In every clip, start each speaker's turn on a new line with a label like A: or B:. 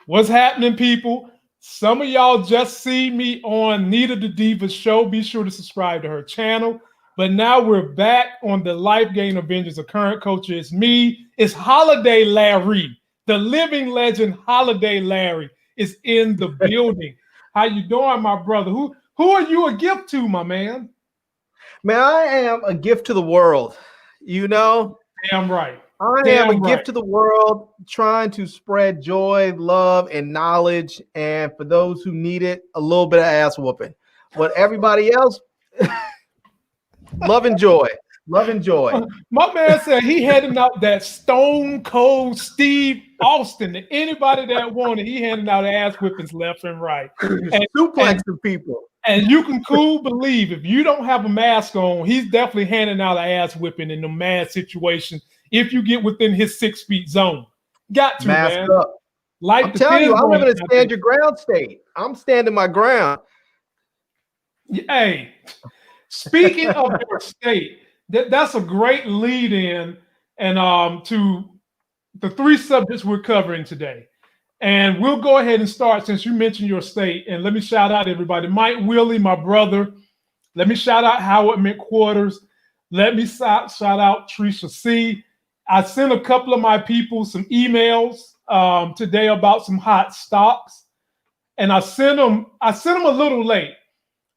A: What's happening, people? Some of y'all just see me on Nita the Diva show. Be sure to subscribe to her channel. But now we're back on the Life Gain Avengers. The current coach is me. It's Holiday Larry. The living legend Holiday Larry is in the building. How you doing, my brother? Who are you a gift to, my man?
B: Man, I am a gift to the world. You know?
A: Damn right.
B: I am a gift to the world, trying to spread joy, love, and knowledge. And for those who need it, a little bit of ass whooping. But everybody else, love and joy. Love and joy.
A: My man said he handing out that Stone Cold Steve Austin to anybody that wanted. He handing out ass whippings left and right. And
B: suplexing people.
A: And you can cool believe if you don't have a mask on, he's definitely handing out an ass whipping in the mad situation if you get within his 6 feet zone. Got to,
B: mask
A: man.
B: up.
A: Like
B: I'm telling you, I live in a stand your ground state. I'm standing my ground.
A: Hey, speaking of your state, that's a great lead in and to the three subjects we're covering today. And we'll go ahead and start since you mentioned your state. And let me shout out everybody. Mike Willie, my brother. Let me shout out Howard McQuarters. Let me shout out Trisha C. I sent a couple of my people some emails today about some hot stocks. And I sent them a little late.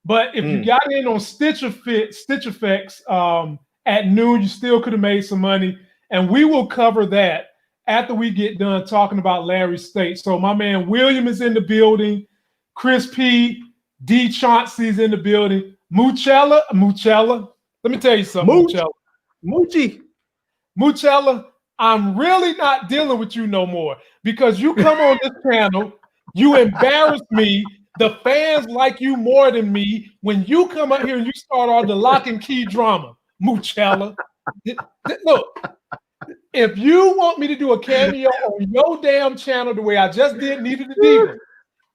A: But if you got in on Stitch Effects at noon, you still could have made some money. And we will cover that after we get done talking about Larry's state. So my man William is in the building. Chris P. D. Chauncey's in the building. Muchella. Let me tell you something, Muchella, I'm really not dealing with you no more because you come on this channel, you embarrass me. The fans like you more than me. When you come up here and you start all the lock and key drama, Muchella. Look, if you want me to do a cameo on your damn channel the way I just did Nita the Diva,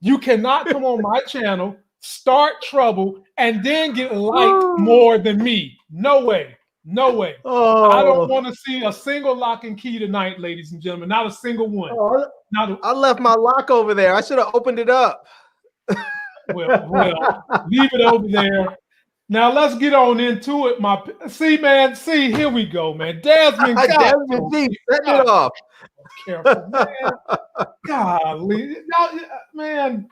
A: you cannot come on my channel, start trouble, and then get liked more than me. No way. No way.
B: Oh.
A: I don't want to see a single lock and key tonight, ladies and gentlemen. Not a single one.
B: Oh, I left my lock over there. I should have opened it up.
A: Well, leave it over there. Now let's get on into it. Here we go, man. Desmond
B: D, setting it off.
A: Careful, man. Golly. Now, man.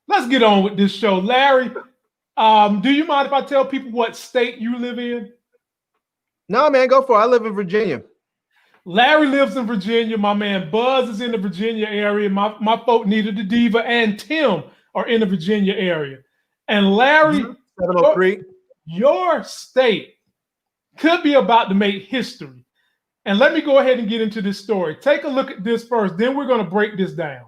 A: Let's get on with this show. Larry, do you mind if I tell people what state you live in?
B: No, man, go for it. I live in Virginia.
A: Larry lives in Virginia. My man Buzz is in the Virginia area. My folk Nita the Diva and Tim are in the Virginia area. And Larry,
B: 703.
A: Your state could be about to make history. And let me go ahead and get into this story. Take a look at this first, then we're going to break this down.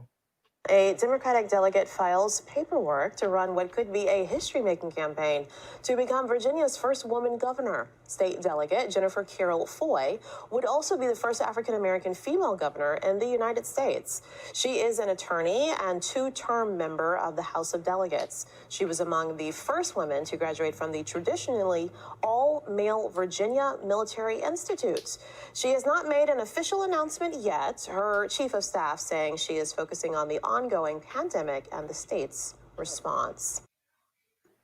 C: A Democratic delegate files paperwork to run what could be a history-making campaign to become Virginia's first woman governor. State delegate Jennifer Carroll Foy would also be the first African-American female governor in the United States. She is an attorney and two-term member of the House of Delegates. She was among the first women to graduate from the traditionally all-male Virginia Military Institute. She has not made an official announcement yet, her chief of staff saying she is focusing on the ongoing pandemic and the state's response.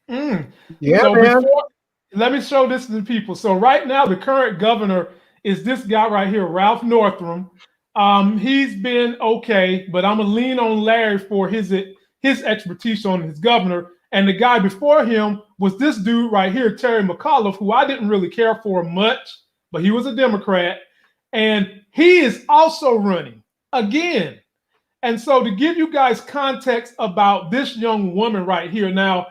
B: Yeah,
A: so
B: man.
A: Let me show this to the people. So right now, the current governor is this guy right here, Ralph Northam. He's been okay, but I'm gonna lean on Larry for his expertise on his governor. And the guy before him was this dude right here, Terry McAuliffe, who I didn't really care for much, but he was a Democrat. And he is also running again. And so to give you guys context about this young woman right here, now,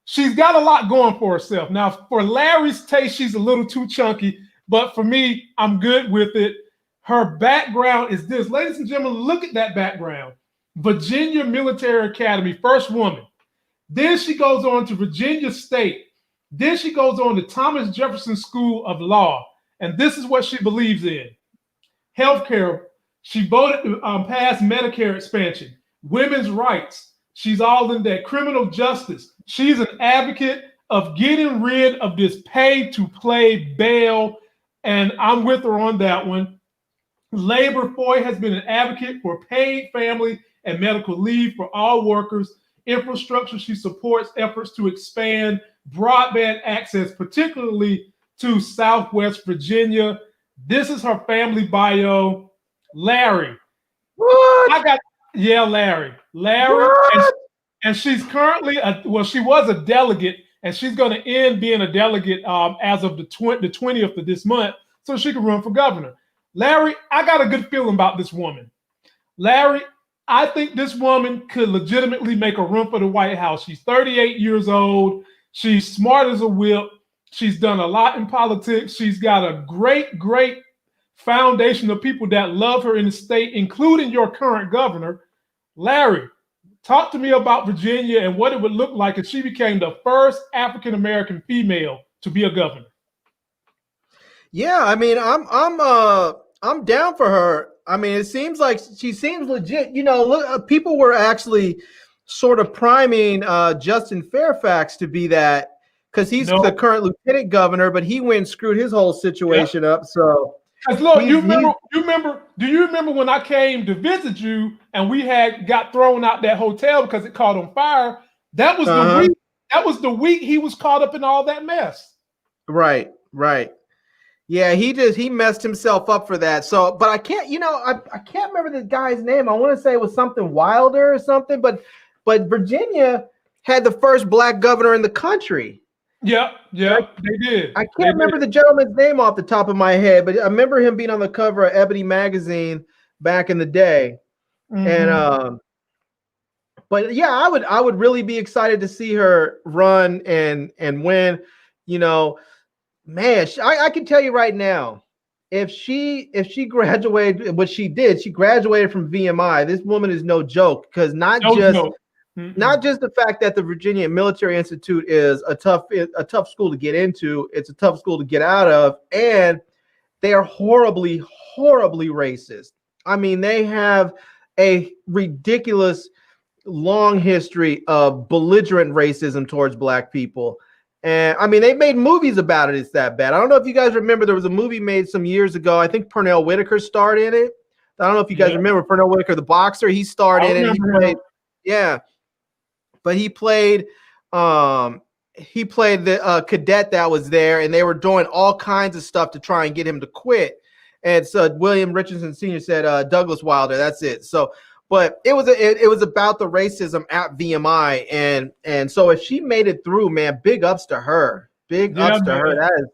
A: she's got a lot going for herself. Now, for Larry's taste, she's a little too chunky, but for me, I'm good with it. Her background is this. Ladies and gentlemen, look at that background. Virginia Military Academy, first woman. Then she goes on to Virginia State. Then she goes on to Thomas Jefferson School of Law. And this is what she believes in. Healthcare. She voted to pass Medicare expansion. Women's rights. She's all in that. Criminal justice. She's an advocate of getting rid of this pay-to-play bail. And I'm with her on that one. Labor Foy has been an advocate for paid family and medical leave for all workers. Infrastructure, she supports efforts to expand broadband access, particularly to Southwest Virginia. This is her family bio. Larry.
B: What?
A: I got, yeah, Larry. Larry.
B: What?
A: And she's currently, she was a delegate, and she's going to end being a delegate as of the 20th of this month, so she can run for governor. Larry, I got a good feeling about this woman. Larry, I think this woman could legitimately make a run for the White House. She's 38 years old. She's smart as a whip. She's done a lot in politics. She's got a great, great foundation of people that love her in the state, including your current governor. Larry, talk to me about Virginia and what it would look like if she became the first African-American female to be a governor.
B: Yeah, I mean, I'm down for her. I mean, it seems like she seems legit. You know, look, people were actually sort of priming Justin Fairfax to be that because he's the current lieutenant governor, but he went and screwed his whole situation up. So,
A: look, do you remember when I came to visit you and we got thrown out that hotel because it caught on fire? That was the week. That was the week he was caught up in all that mess.
B: Right. Yeah, he messed himself up for that. So, but I can't, I can't remember the guy's name. I want to say it was something Wilder or something, but Virginia had the first black governor in the country.
A: Yeah, they did.
B: I can't remember the gentleman's name off the top of my head, but I remember him being on the cover of Ebony magazine back in the day. And but yeah, I would really be excited to see her run and win. Man, I can tell you right now, if she graduated, what she did, she graduated from VMI. This woman is no joke, because not just the fact that the Virginia Military Institute is a tough school to get into, it's a tough school to get out of, and they are horribly, horribly racist. I mean, they have a ridiculous long history of belligerent racism towards black people. And I mean, they made movies about it. It's that bad. I don't know if you guys remember, there was a movie made some years ago. I think Pernell Whitaker starred in it. I don't know if you guys remember Pernell Whitaker, the boxer. He starred in it. But he played the cadet that was there, and they were doing all kinds of stuff to try and get him to quit. And so William Richardson Sr. said, Douglas Wilder, that's it. So, but it was about the racism at VMI, and so if she made it through, man, big ups to her. Big ups to her. That is,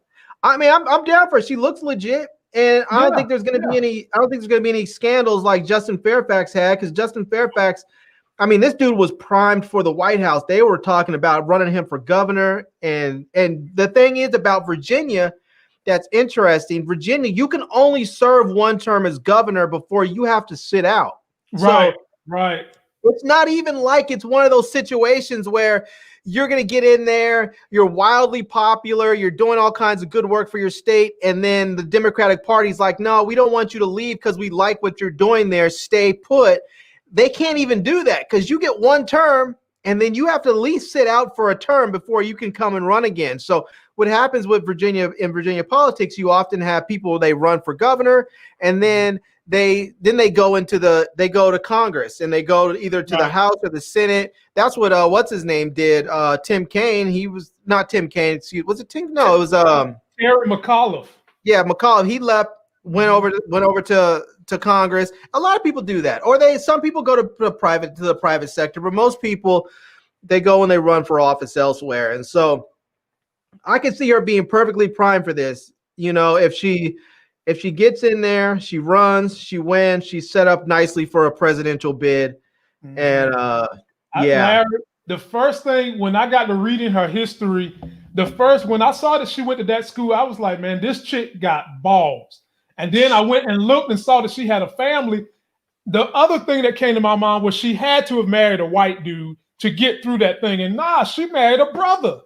B: I mean, I'm down for it. She looks legit, and I don't think there's going to be any. I don't think there's going to be any scandals like Justin Fairfax had, because Justin Fairfax, I mean, this dude was primed for the White House. They were talking about running him for governor, and the thing is about Virginia. That's interesting. Virginia, you can only serve one term as governor before you have to sit out.
A: Right.
B: It's not even like it's one of those situations where you're going to get in there, you're wildly popular, you're doing all kinds of good work for your state, and then the Democratic Party's like, no, we don't want you to leave because we like what you're doing there. Stay put. They can't even do that because you get one term, and then you have to at least sit out for a term before you can come and run again. So what happens with Virginia, in Virginia politics, you often have people, they run for governor, and then they go to Congress, and they go either to the House or the Senate. That's what what's his name did. Tim Kaine. He was not Tim Kaine. Excuse, was it Tim? No, it was
A: Terry McAuliffe.
B: Yeah, McAuliffe. He left, went over to Congress. A lot of people do that, or some people go to the private sector, but most people, they go and they run for office elsewhere. And so I can see her being perfectly primed for this. If she gets in there, she runs, she wins, she's set up nicely for a presidential bid. And
A: Larry, the first thing when I got to reading her history, when I saw that she went to that school, I was like, man, this chick got balls. And then I went and looked and saw that she had a family. The other thing that came to my mind was she had to have married a white dude to get through that thing. And she married a brother.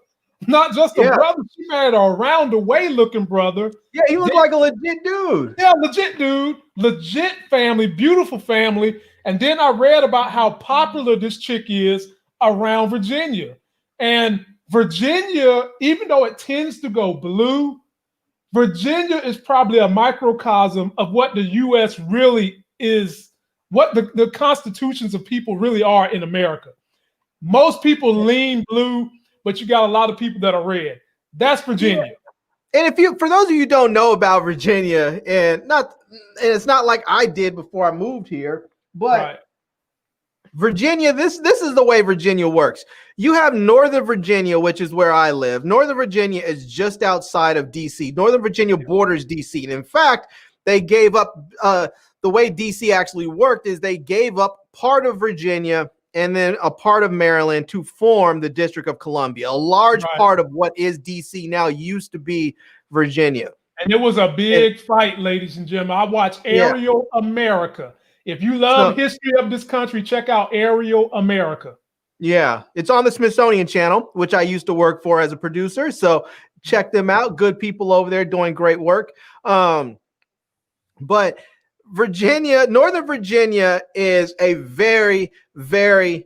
A: Not just a brother, she married a around the way looking brother.
B: Yeah, he looked like a legit dude.
A: Yeah, legit dude, legit family, beautiful family. And then I read about how popular this chick is around Virginia. And Virginia, even though it tends to go blue, Virginia is probably a microcosm of what the U.S. really is, what the constitutions of people really are in America. Most people lean blue, but you got a lot of people that are red. That's Virginia.
B: And if you, for those of you who don't know about Virginia, and it's not like I did before I moved here, but
A: Right.
B: Virginia, this is the way Virginia works. You have Northern Virginia, which is where I live. Northern Virginia is just outside of DC. Northern Virginia borders DC. And in fact, they gave up the way DC actually worked is they gave up part of Virginia and then a part of Maryland to form the District of Columbia. A large part of what is DC now used to be Virginia.
A: And it was a big fight, ladies and gentlemen. I watched Aerial America. If you love history of this country, check out Aerial America.
B: Yeah, it's on the Smithsonian Channel, which I used to work for as a producer. So check them out. Good people over there doing great work. But Virginia, Northern Virginia is a very, very,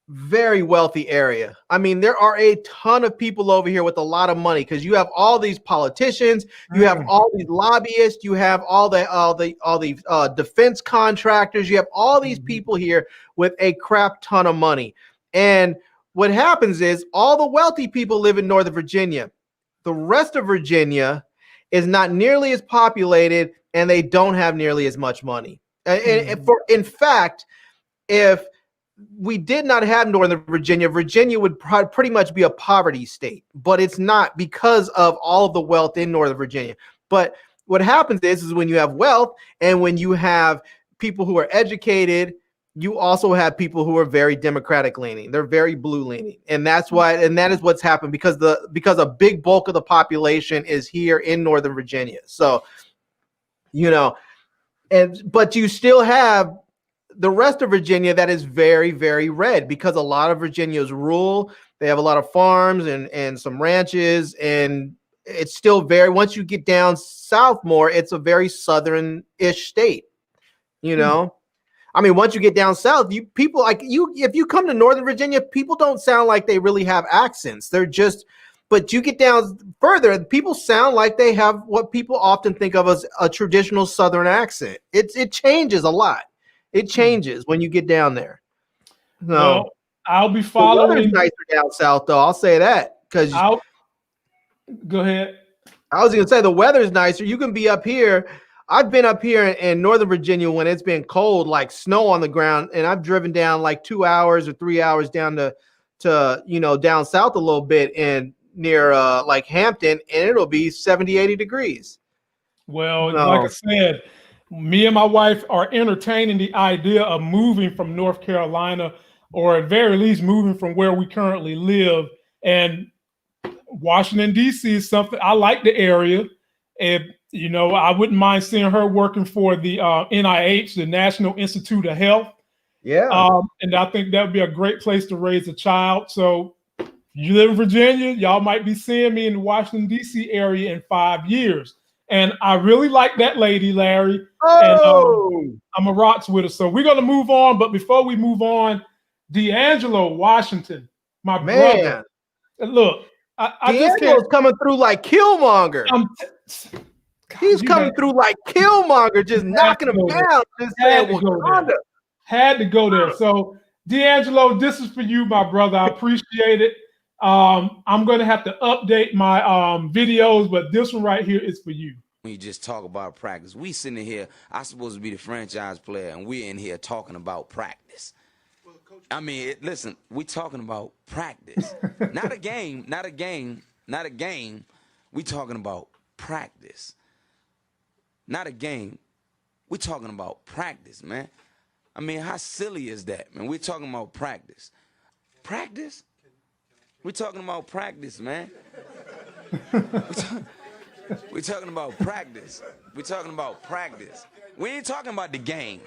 B: very wealthy area. I mean, there are a ton of people over here with a lot of money because you have all these politicians, you have all these lobbyists, you have all the defense contractors, you have all these people here with a crap ton of money. And what happens is all the wealthy people live in Northern Virginia. The rest of Virginia is not nearly as populated, and they don't have nearly as much money. In fact, if we did not have Northern Virginia, Virginia would pretty much be a poverty state, but it's not because of all of the wealth in Northern Virginia. But what happens is when you have wealth and when you have people who are educated, you also have people who are very Democratic leaning. They're very blue leaning. And that's why, and that is what's happened because a big bulk of the population is here in Northern Virginia. So, but you still have the rest of Virginia that is very, very red because a lot of Virginia is rural. They have a lot of farms and some ranches, and it's still once you get down south more, it's a very southern-ish state, I mean, once you get down south, if you come to Northern Virginia, people don't sound like they really have accents. But you get down further, people sound like they have what people often think of as a traditional Southern accent. It changes a lot. It changes when you get down there. So,
A: well, I'll be following.
B: The weather's nicer down south, though. I'll say that because.
A: Go ahead.
B: I was going to say the weather's nicer. You can be up here. I've been up here in Northern Virginia when it's been cold, like snow on the ground, and I've driven down like 2 hours or 3 hours down to down south a little bit and near like Hampton, and it'll be 70, 80 degrees.
A: Well, like I said, me and my wife are entertaining the idea of moving from North Carolina, or at very least moving from where we currently live. And Washington, D.C. is something I like the area. And, I wouldn't mind seeing her working for the NIH, the National Institute of Health.
B: Yeah.
A: And I think that would be a great place to raise a child. So if you live in Virginia, y'all might be seeing me in the Washington, D.C. area in 5 years. And I really like that lady, Larry.
B: Oh,
A: and I'm a rocks with her. So we're going to move on. But before we move on, D'Angelo Washington, my brother. Look, I just can't.
B: Coming through like Killmonger. He's coming through like Killmonger, just knocking him down. Just saying Wakanda.
A: Had to go there. So, D'Angelo, this is for you, my brother. I appreciate it. I'm going to have to update my videos, but this one right here is for you.
D: When you just talk about practice, we sitting here, I'm supposed to be the franchise player, and we're in here talking about practice. I mean, listen, we talking about practice. Not a game, not a game, not a game. We talking about practice. Not a game. We talking about practice, man. I mean, how silly is that, man? We're talking about practice. Practice? We're talking about practice, man. We're talking about practice. We're talking about practice. We ain't talking about the game.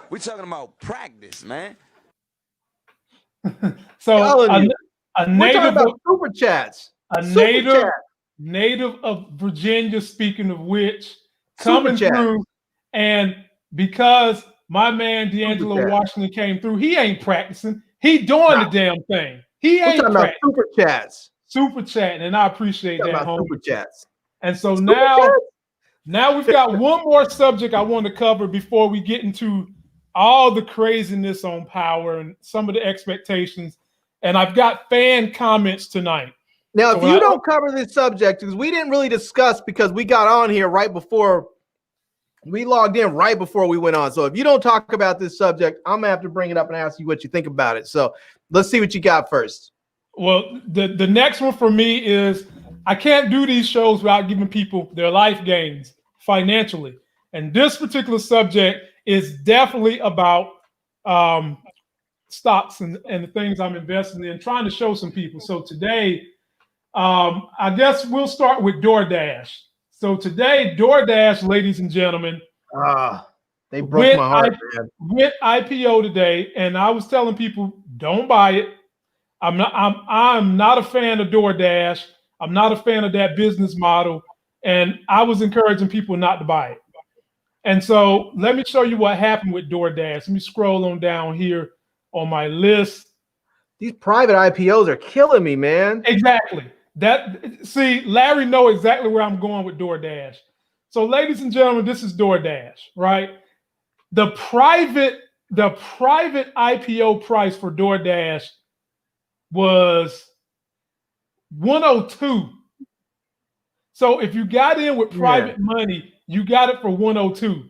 D: We're talking about practice, man.
A: So a native
B: of super chats.
A: Native of Virginia, speaking of which, coming through, and because my man D'Angelo Washington came through, he ain't practicing. He doing the damn thing. He ain't
B: practicing. Super chats.
A: Super chatting, and I appreciate that, homie.
B: Super chats.
A: And so now we've got one more subject I want to cover before we get into all the craziness on power and some of the expectations. And I've got fan comments tonight.
B: Now, if you don't cover this subject, because we didn't really discuss, because we got on here right before we logged in, right before we went on. So if you don't talk about this subject, I'm gonna have to bring it up and ask you what you think about it. So let's see what you got first.
A: Well, the next one for me is I can't do these shows without giving people their life gains financially. And this particular subject is definitely about stocks and the things I'm investing in, trying to show some people. So today, I guess we'll start with Doordash. So today, Doordash, ladies and gentlemen,
B: they broke my heart, man.
A: Went IPO today, and I was telling people, don't buy it. I'm not a fan of Doordash. I'm not a fan of that business model, and I was encouraging people not to buy it. And so let me show you what happened with Doordash. Let me scroll on down here on my list.
B: These private IPOs are killing me, man.
A: Exactly. See, Larry knows exactly where I'm going with Doordash. So, ladies and gentlemen, this is Doordash, right? The private IPO price for Doordash was 102. So if you got in with private money, you got it for 102.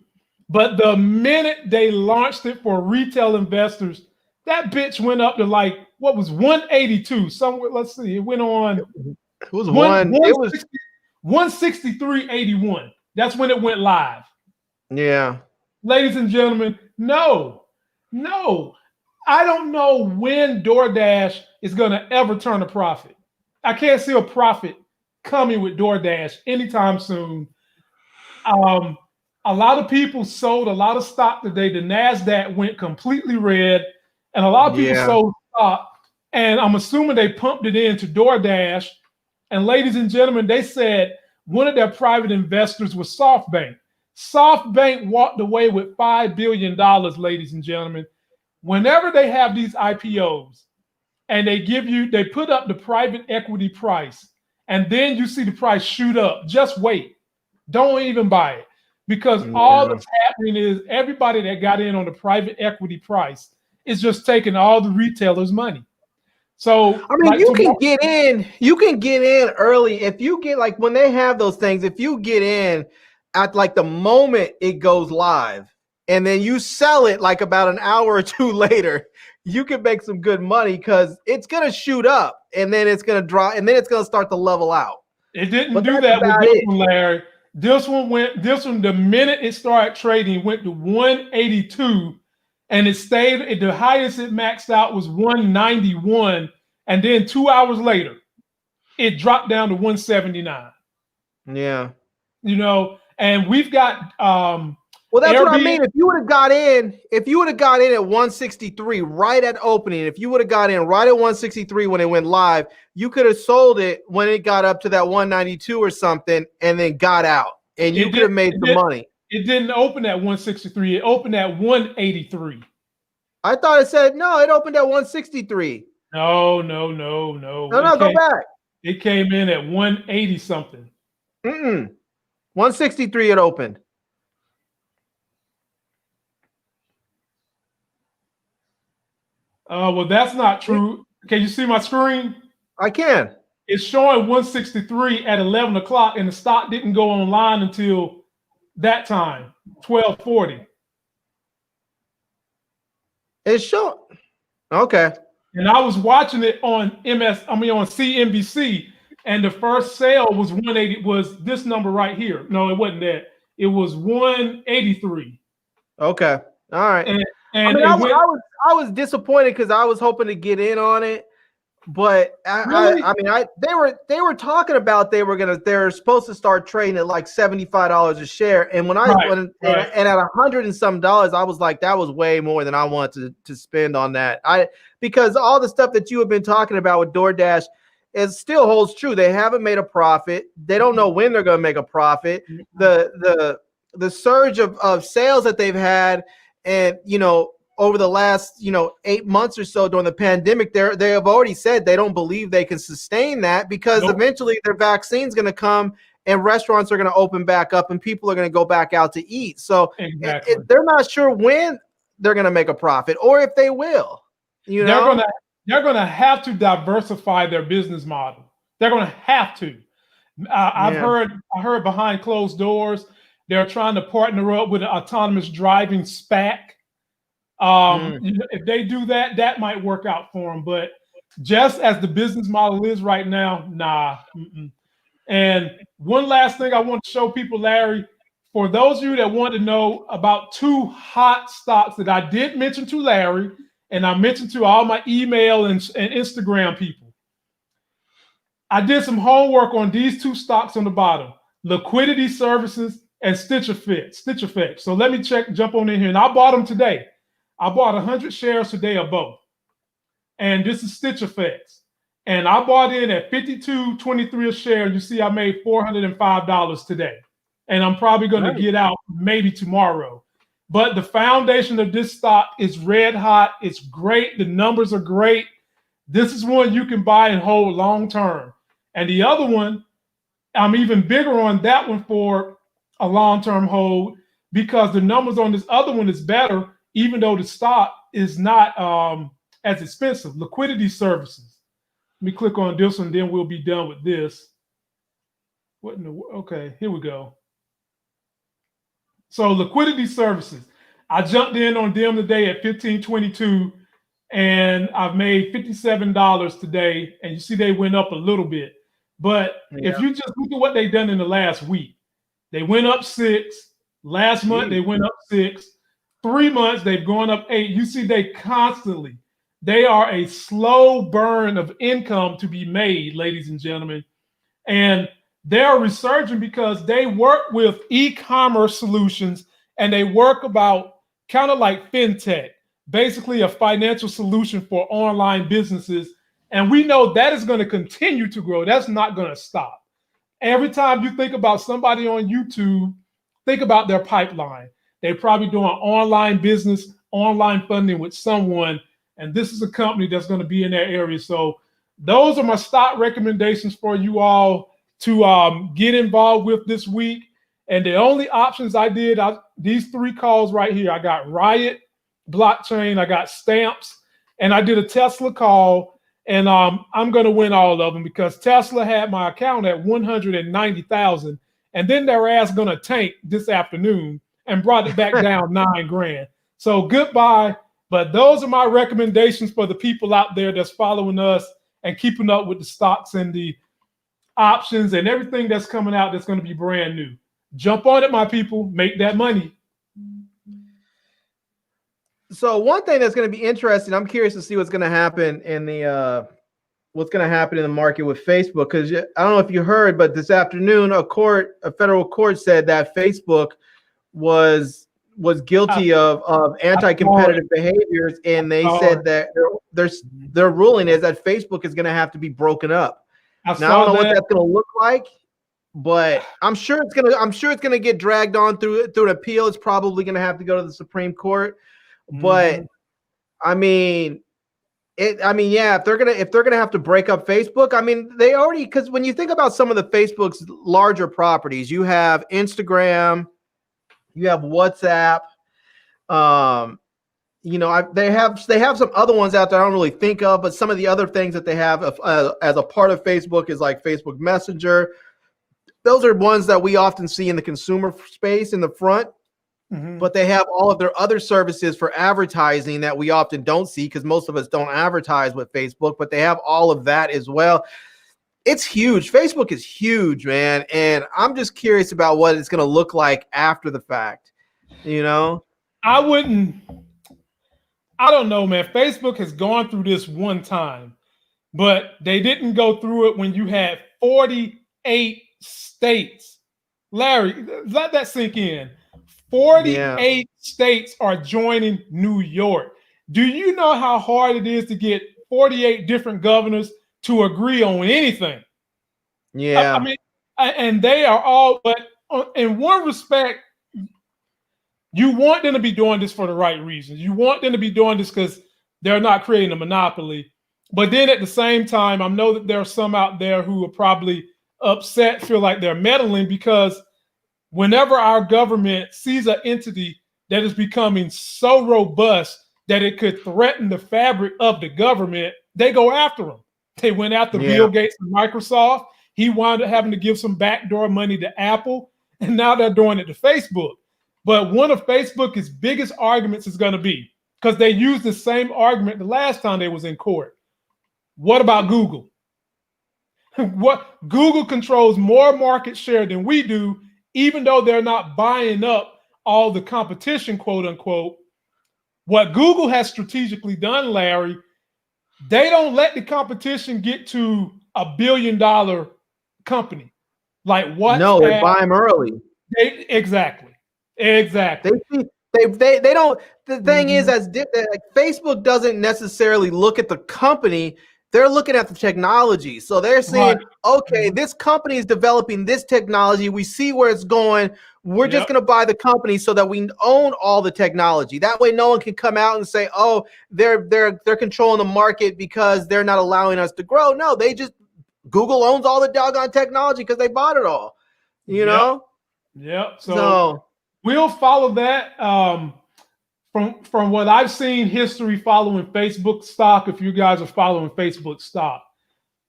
A: But the minute they launched it for retail investors, that bitch went up to like, what was 182? Somewhere, let's see, it went on.
B: It was
A: 163.81. That's when it went live.
B: Yeah.
A: Ladies and gentlemen, no. I don't know when Doordash is going to ever turn a profit. I can't see a profit coming with Doordash anytime soon. A lot of people sold a lot of stock today. The NASDAQ went completely red, and a lot of people sold stock, and I'm assuming they pumped it into Doordash. And ladies and gentlemen, they said one of their private investors was SoftBank. SoftBank walked away with $5 billion, ladies and gentlemen. Whenever they have these IPOs and they put up the private equity price, and then you see the price shoot up, just wait. Don't even buy it. Because all that's happening is everybody that got in on the private equity price is just taking all the retailers' money. So
B: I mean, you can get in early if you get, like, when they have those things, if you get in at like the moment it goes live and then you sell it like about an hour or two later, you can make some good money because it's gonna shoot up and then it's gonna drop and then it's gonna start to level out.
A: It didn't do that with this one, Larry. This one, the minute it started trading, went to 182, and it stayed, the highest it maxed out was 191, and then 2 hours later, it dropped down to 179.
B: Yeah.
A: You know, and we've got
B: well, that's what I mean. If you would have got in at 163 right at opening, if you would have got in right at 163 when it went live, you could have sold it when it got up to that 192 or something and then got out, and you could have made some money.
A: It didn't open at 163. It opened at 183.
B: I thought it said, no, it opened at 163.
A: No.
B: No, go back.
A: It came in at 180 something.
B: 163 it opened.
A: Well, that's not true. Can you see my screen?
B: I can.
A: It's showing 163 at 11 o'clock, and the stock didn't go online until that time, 12:40.
B: It's showing. Okay.
A: And I was watching it on on CNBC, and the first sale was 180. Was this number right here? No, it wasn't that. It was 183.
B: Okay. All right.
A: And
B: I was disappointed because I was hoping to get in on it, but they were talking about they're supposed to start trading at like $75 a share, and and at $100 and some dollars, I was like, that was way more than I wanted to spend on that. Because all the stuff that you have been talking about with Doordash, it still holds true. They haven't made a profit. They don't know when they're going to make a profit. The surge of sales that they've had, and over the last 8 months or so during the pandemic, they have already said they don't believe they can sustain that because eventually their vaccine's going to come and restaurants are going to open back up and people are going to go back out to eat. So
A: Exactly.
B: they're not sure when they're going to make a profit or if they will. You know,
A: they're gonna have to diversify their business model. They're gonna have to. I heard behind closed doors they're trying to partner up with an autonomous driving SPAC. If they do that, that might work out for them. But just as the business model is right now, nah. And one last thing I want to show people, Larry, for those of you that want to know about two hot stocks that I did mention to Larry, and I mentioned to all my email and Instagram people. I did some homework on these two stocks on the bottom: Liquidity Services and Stitch Effect. So let me jump on in here. And I bought them today. I bought 100 shares today of both. And this is Stitch Effects. And I bought in at $52.23 a share. You see, I made $405 today. And I'm probably going to get out maybe tomorrow. But the foundation of this stock is red hot. It's great. The numbers are great. This is one you can buy and hold long term. And the other one, I'm even bigger on that one for a long-term hold because the numbers on this other one is better, even though the stock is not as expensive. Liquidity Services. Let me click on this one, then we'll be done with this. Okay, here we go. So Liquidity Services. I jumped in on them today at $15.22, and I've made $57 today. And you see they went up a little bit. But if you just look at what they've done in the last week, they went up 6. Last month, they went up 6. 3 months, they've gone up 8. You see they are a slow burn of income to be made, ladies and gentlemen. And they're resurging because they work with e-commerce solutions and they work about kind of like fintech, basically a financial solution for online businesses. And we know that is going to continue to grow. That's not going to stop. Every time you think about somebody on YouTube, think about their pipeline. They're probably doing online business, online funding with someone. And this is a company that's going to be in that area. So those are my stock recommendations for you all to get involved with this week. And the only options I did, these 3 calls right here. I got Riot, blockchain, I got Stamps, and I did a Tesla call. And I'm going to win all of them because Tesla had my account at 190,000. And then their ass going to tank this afternoon and brought it back down $9,000. So goodbye. But those are my recommendations for the people out there that's following us and keeping up with the stocks and the options and everything that's coming out that's going to be brand new. Jump on it, my people. Make that money.
B: So one thing that's going to be interesting, I'm curious to see what's going to happen in the market with Facebook, because I don't know if you heard, but this afternoon a federal court said that Facebook was guilty of anti-competitive behaviors, and they said that their ruling is that Facebook is going to have to be broken up. Now I don't know what that's going to look like, but I'm sure it's going to get dragged on through an appeal. It's probably going to have to go to the Supreme Court. But I mean, if they're gonna have to break up Facebook, I mean, they already, because when you think about some of the Facebook's larger properties, you have Instagram, you have WhatsApp, they have some other ones out there I don't really think of, but some of the other things that they have as a part of Facebook is like Facebook Messenger. Those are ones that we often see in the consumer space in the front. But they have all of their other services for advertising that we often don't see because most of us don't advertise with Facebook, but they have all of that as well. It's huge. Facebook is huge, man. And I'm just curious about what it's going to look like after the fact. I
A: don't know, man. Facebook has gone through this one time, but they didn't go through it when you had 48 states. Larry, let that sink in. 48 states are joining New York. Do you know how hard it is to get 48 different governors to agree on anything?
B: Yeah.
A: I mean, and they are all, but in one respect, you want them to be doing this for the right reasons. You want them to be doing this because they're not creating a monopoly. But then at the same time, I know that there are some out there who are probably upset, feel like they're meddling, because whenever our government sees an entity that is becoming so robust that it could threaten the fabric of the government, they go after them. They went after Bill Gates and Microsoft. He wound up having to give some backdoor money to Apple, and now they're doing it to Facebook. But one of Facebook's biggest arguments is going to be, because they used the same argument the last time they was in court. What about Google? What Google controls more market share than we do, even though they're not buying up all the competition, quote unquote. What Google has strategically done, Larry, they don't let the competition get to $1 billion company. Like what?
B: No, they buy them early.
A: Exactly.
B: They don't. The thing is, like Facebook doesn't necessarily look at the company. They're looking at the technology. So they're saying, okay, this company is developing this technology. We see where it's going. We're just going to buy the company so that we own all the technology. That way, no one can come out and say, oh, they're controlling the market because they're not allowing us to grow. No, Google owns all the doggone technology because they bought it all. You know?
A: Yeah. So we'll follow that. From what I've seen, history following Facebook stock, if you guys are following Facebook stock,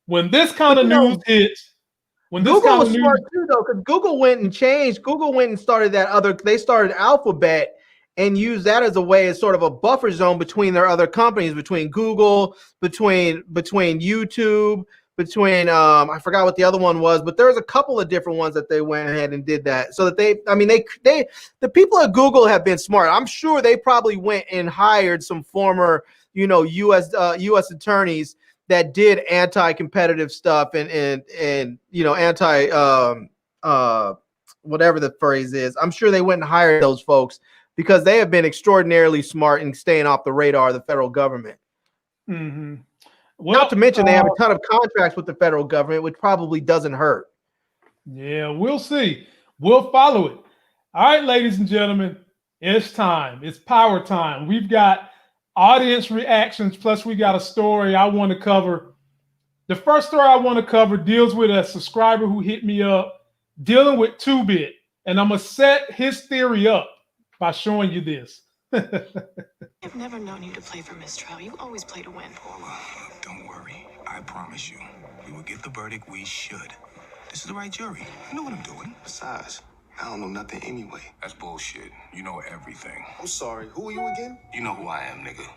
A: when this kind of news hits,
B: Google was smart too, though, because Google went and changed. Google went and started they started Alphabet and used that as a way, as sort of a buffer zone between their other companies, between Google, between YouTube, between I forgot what the other one was, but there was a couple of different ones that they went ahead and did that. So that the people at Google have been smart. I'm sure they probably went and hired some former, U.S. attorneys that did anti-competitive stuff and anti whatever the phrase is. I'm sure they went and hired those folks because they have been extraordinarily smart in staying off the radar of the federal government.
A: Mm-hmm.
B: Well, not to mention they have a ton of contracts with the federal government, which probably doesn't hurt.
A: Yeah, we'll see. We'll follow it. All right, ladies and gentlemen, it's time. It's power time. We've got audience reactions, plus we got a story I want to cover. The first story I want to cover deals with a subscriber who hit me up dealing with 2-Bit, and I'm going to set his theory up by showing you this.
E: I've never known you to play for mistrial. You always play to win.
F: Paula, don't worry. I promise you, we will get the verdict we should. This is the right jury. I know what I'm doing.
G: Besides, I don't know nothing anyway.
F: That's bullshit. You know everything.
G: I'm sorry. Who are you again?
F: You know who I am, nigga.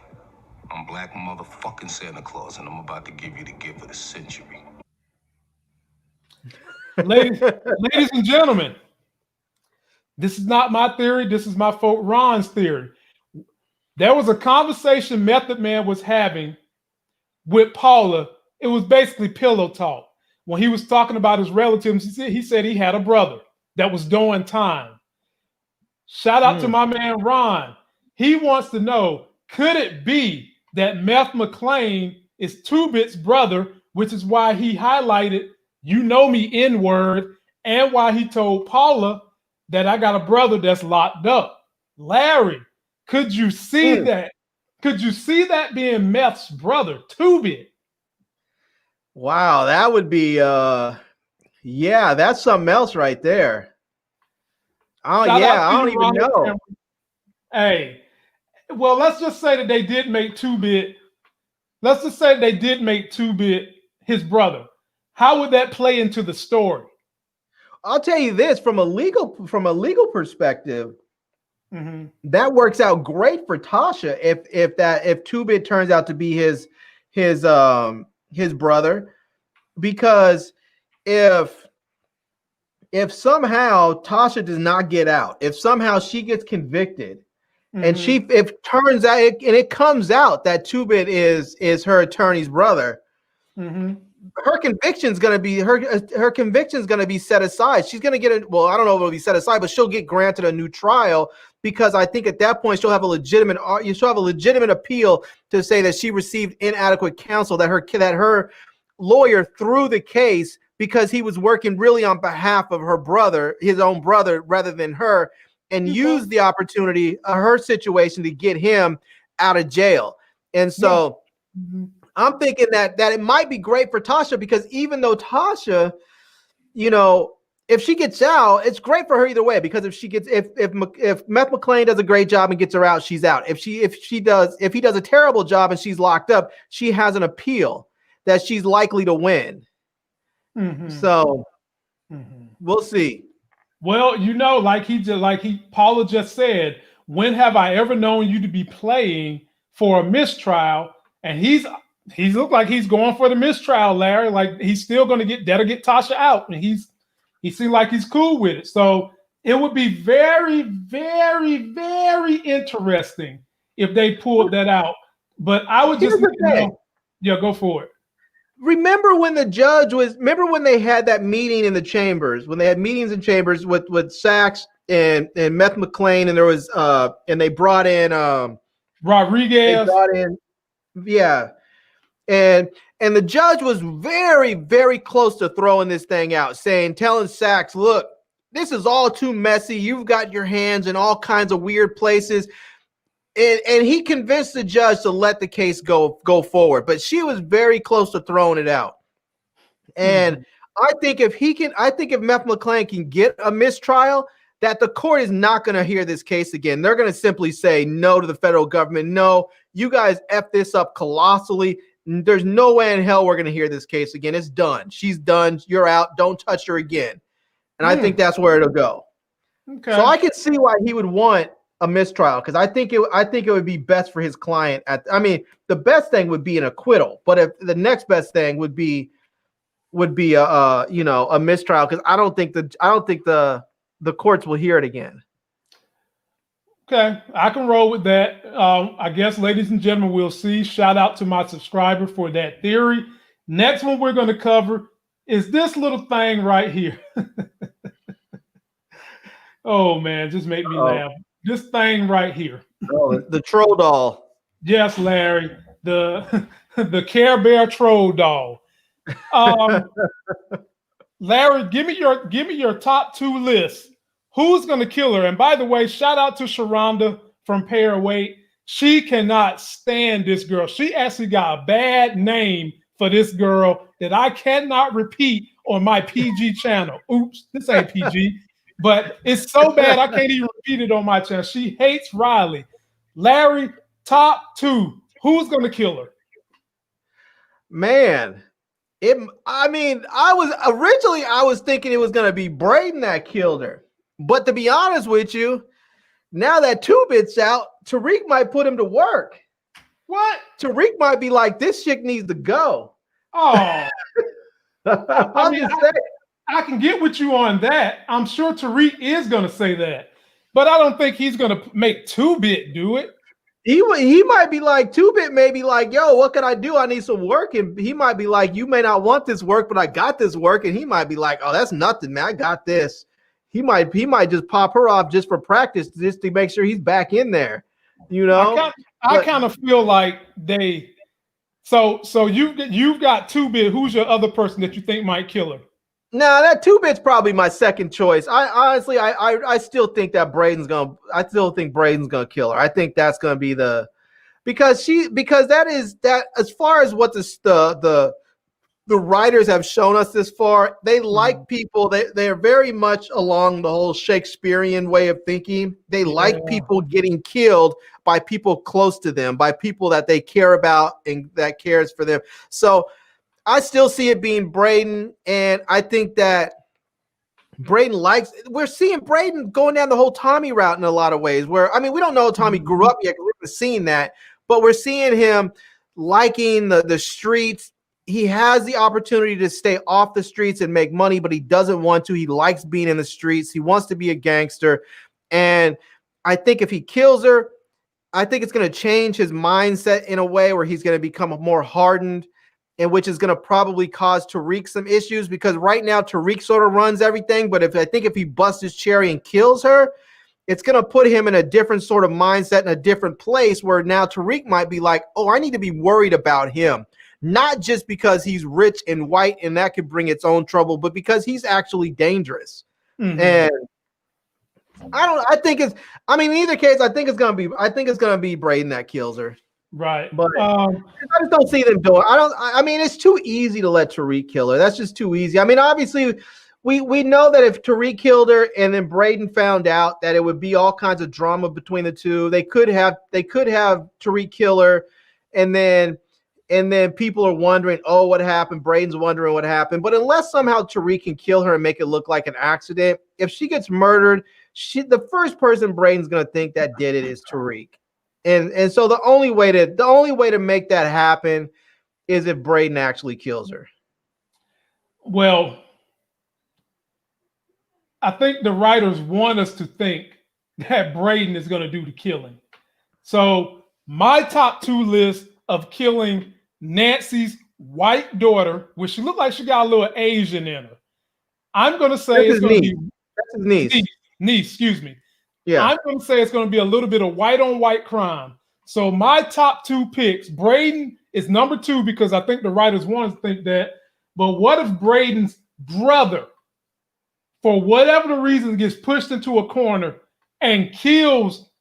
F: I'm Black motherfucking Santa Claus, and I'm about to give you the gift of the century.
A: Ladies and gentlemen, this is not my theory. This is my folk Ron's theory. There was a conversation Method Man was having with Paula. It was basically pillow talk. When he was talking about his relatives, he said he had a brother that was doing time. Shout out to my man Ron. He wants to know, could it be that Meth McClain is 2-Bit's brother, which is why he highlighted, you know me, N-word, and why he told Paula that I got a brother that's locked up. Larry, could you see that? Could you see that being Meth's brother, 2-Bit?
B: Wow, that would be yeah, that's something else right there. Oh yeah, I don't even know.
A: Hey, well, let's just say that they did make 2-Bit. Let's just say they did make 2-Bit his brother. How would that play into the story?
B: I'll tell you this, from a legal perspective, that works out great for Tasha if 2-Bit turns out to be his brother, because if somehow Tasha does not get out, if somehow she gets convicted, and it comes out that 2-Bit is her attorney's brother, her conviction's gonna be set aside. She's gonna get I don't know if it'll be set aside, but she'll get granted a new trial, because I think at that point she'll have a legitimate appeal to say that she received inadequate counsel, that her lawyer threw the case because he was working really on behalf of her brother, his own brother, rather than her, and used the opportunity of her situation to get him out of jail. And so I'm thinking that it might be great for Tasha, because even though Tasha, you know, if she gets out, it's great for her either way, because if Meth McClain does a great job and gets her out, she's out. If he does a terrible job and she's locked up, she has an appeal that she's likely to win. So we'll see.
A: Well, you know, like Paula just said, when have I ever known you to be playing for a mistrial? And he's looked like he's going for the mistrial, Larry. Like he's still going to get Tasha out, and he seemed like he's cool with it. So it would be very, very, very interesting if they pulled that out. But I would just, yeah, go for it.
B: Remember when when they had that meeting in the chambers, when they had meetings in chambers with Sachs and Meth McClain, and there was and they brought in
A: Rodriguez.
B: They brought in, yeah. And the judge was very, very close to throwing this thing out, telling Sachs, look, this is all too messy. You've got your hands in all kinds of weird places. And he convinced the judge to let the case go forward, but she was very close to throwing it out. And I think if Meth McClain can get a mistrial, that the court is not going to hear this case again. They're going to simply say no to the federal government. No, you guys F this up colossally. There's no way in hell we're going to hear this case again. It's done. She's done. You're out. Don't touch her again. And I think that's where it'll go.
A: Okay.
B: So I can see why he would want a mistrial, because I think it would be best for his client. The best thing would be an acquittal, but if the next best thing would be a mistrial, because I don't think the courts will hear it again.
A: Okay, I can roll with that. I guess, ladies and gentlemen, we'll see. Shout out to my subscriber for that theory. Next one we're going to cover is this little thing right here. Oh man, just make me laugh. This thing right here.
B: Oh, the troll doll.
A: Yes, Larry, the Care Bear troll doll. Larry, give me your top 2 lists. Who's going to kill her? And by the way, shout out to Sharonda from Pair Weight. She cannot stand this girl. She actually got a bad name for this girl that I cannot repeat on my PG channel. Oops, this ain't PG. But it's so bad I can't even repeat it on my channel. She hates Riley. Larry, top 2. Who's going to kill her?
B: Man, I was thinking it was going to be Braden that killed her. But to be honest with you, now that 2-Bit's out, Tariq might put him to work.
A: What?
B: Tariq might be like, this chick needs to go.
A: Oh.
B: I'm just saying.
A: I can get with you on that. I'm sure Tariq is going to say that, but I don't think he's going to make 2-Bit do it.
B: He might be like, 2-Bit may be like, yo, what can I do? I need some work. And he might be like, you may not want this work, but I got this work. And he might be like, oh, that's nothing, man. I got this. He might just pop her off just for practice, just to make sure he's back in there. You know,
A: I kind of feel like they. So you've got 2-Bit. Who's your other person that you think might kill her?
B: No, that 2-Bit's probably my second choice. I honestly still think that Braden's gonna kill her. I think that's gonna be because that is as far as what the writers have shown us this far. They like people. They are very much along the whole Shakespearean way of thinking. They like people getting killed by people close to them, by people that they care about and that cares for them. So I still see it being Braden, and I think that Braden we're seeing Braden going down the whole Tommy route in a lot of ways, where, I mean, we don't know Tommy grew up yet, we haven't seen that, but we're seeing him liking the streets. He has the opportunity to stay off the streets and make money, but he doesn't want to. He likes being in the streets. He wants to be a gangster. And I think if he kills her, I think it's going to change his mindset in a way where he's going to become more hardened, and which is going to probably cause Tariq some issues, because right now Tariq sort of runs everything. But I think if he busts his cherry and kills her, it's going to put him in a different sort of mindset, in a different place, where now Tariq might be like, oh, I need to be worried about him. Not just because he's rich and white and that could bring its own trouble, but because he's actually dangerous. Mm-hmm. And in either case, I think it's going to be Braden that kills her.
A: Right.
B: But I just don't see them doing. I mean, it's too easy to let Tariq kill her. That's just too easy. I mean, obviously we know that if Tariq killed her and then Braden found out, that it would be all kinds of drama between the two. They could have Tariq kill her, and then people are wondering, oh, what happened? Braden's wondering what happened. But unless somehow Tariq can kill her and make it look like an accident, if she gets murdered, the first person Braden's gonna think that did it is Tariq. And so the only way to make that happen is if Braden actually kills her.
A: Well, I think the writers want us to think that Braden is going to do the killing. So my top 2 list of killing Nancy's white daughter, which she looked like she got a little Asian in her. I'm going to say it's going to be
B: that's his niece.
A: Niece, excuse me.
B: Yeah.
A: I'm going to say it's going to be a little bit of white on white crime. So my top 2 picks, Braden is number 2 because I think the writers want to think that. But what if Braden's brother, for whatever the reason, gets pushed into a corner and kills,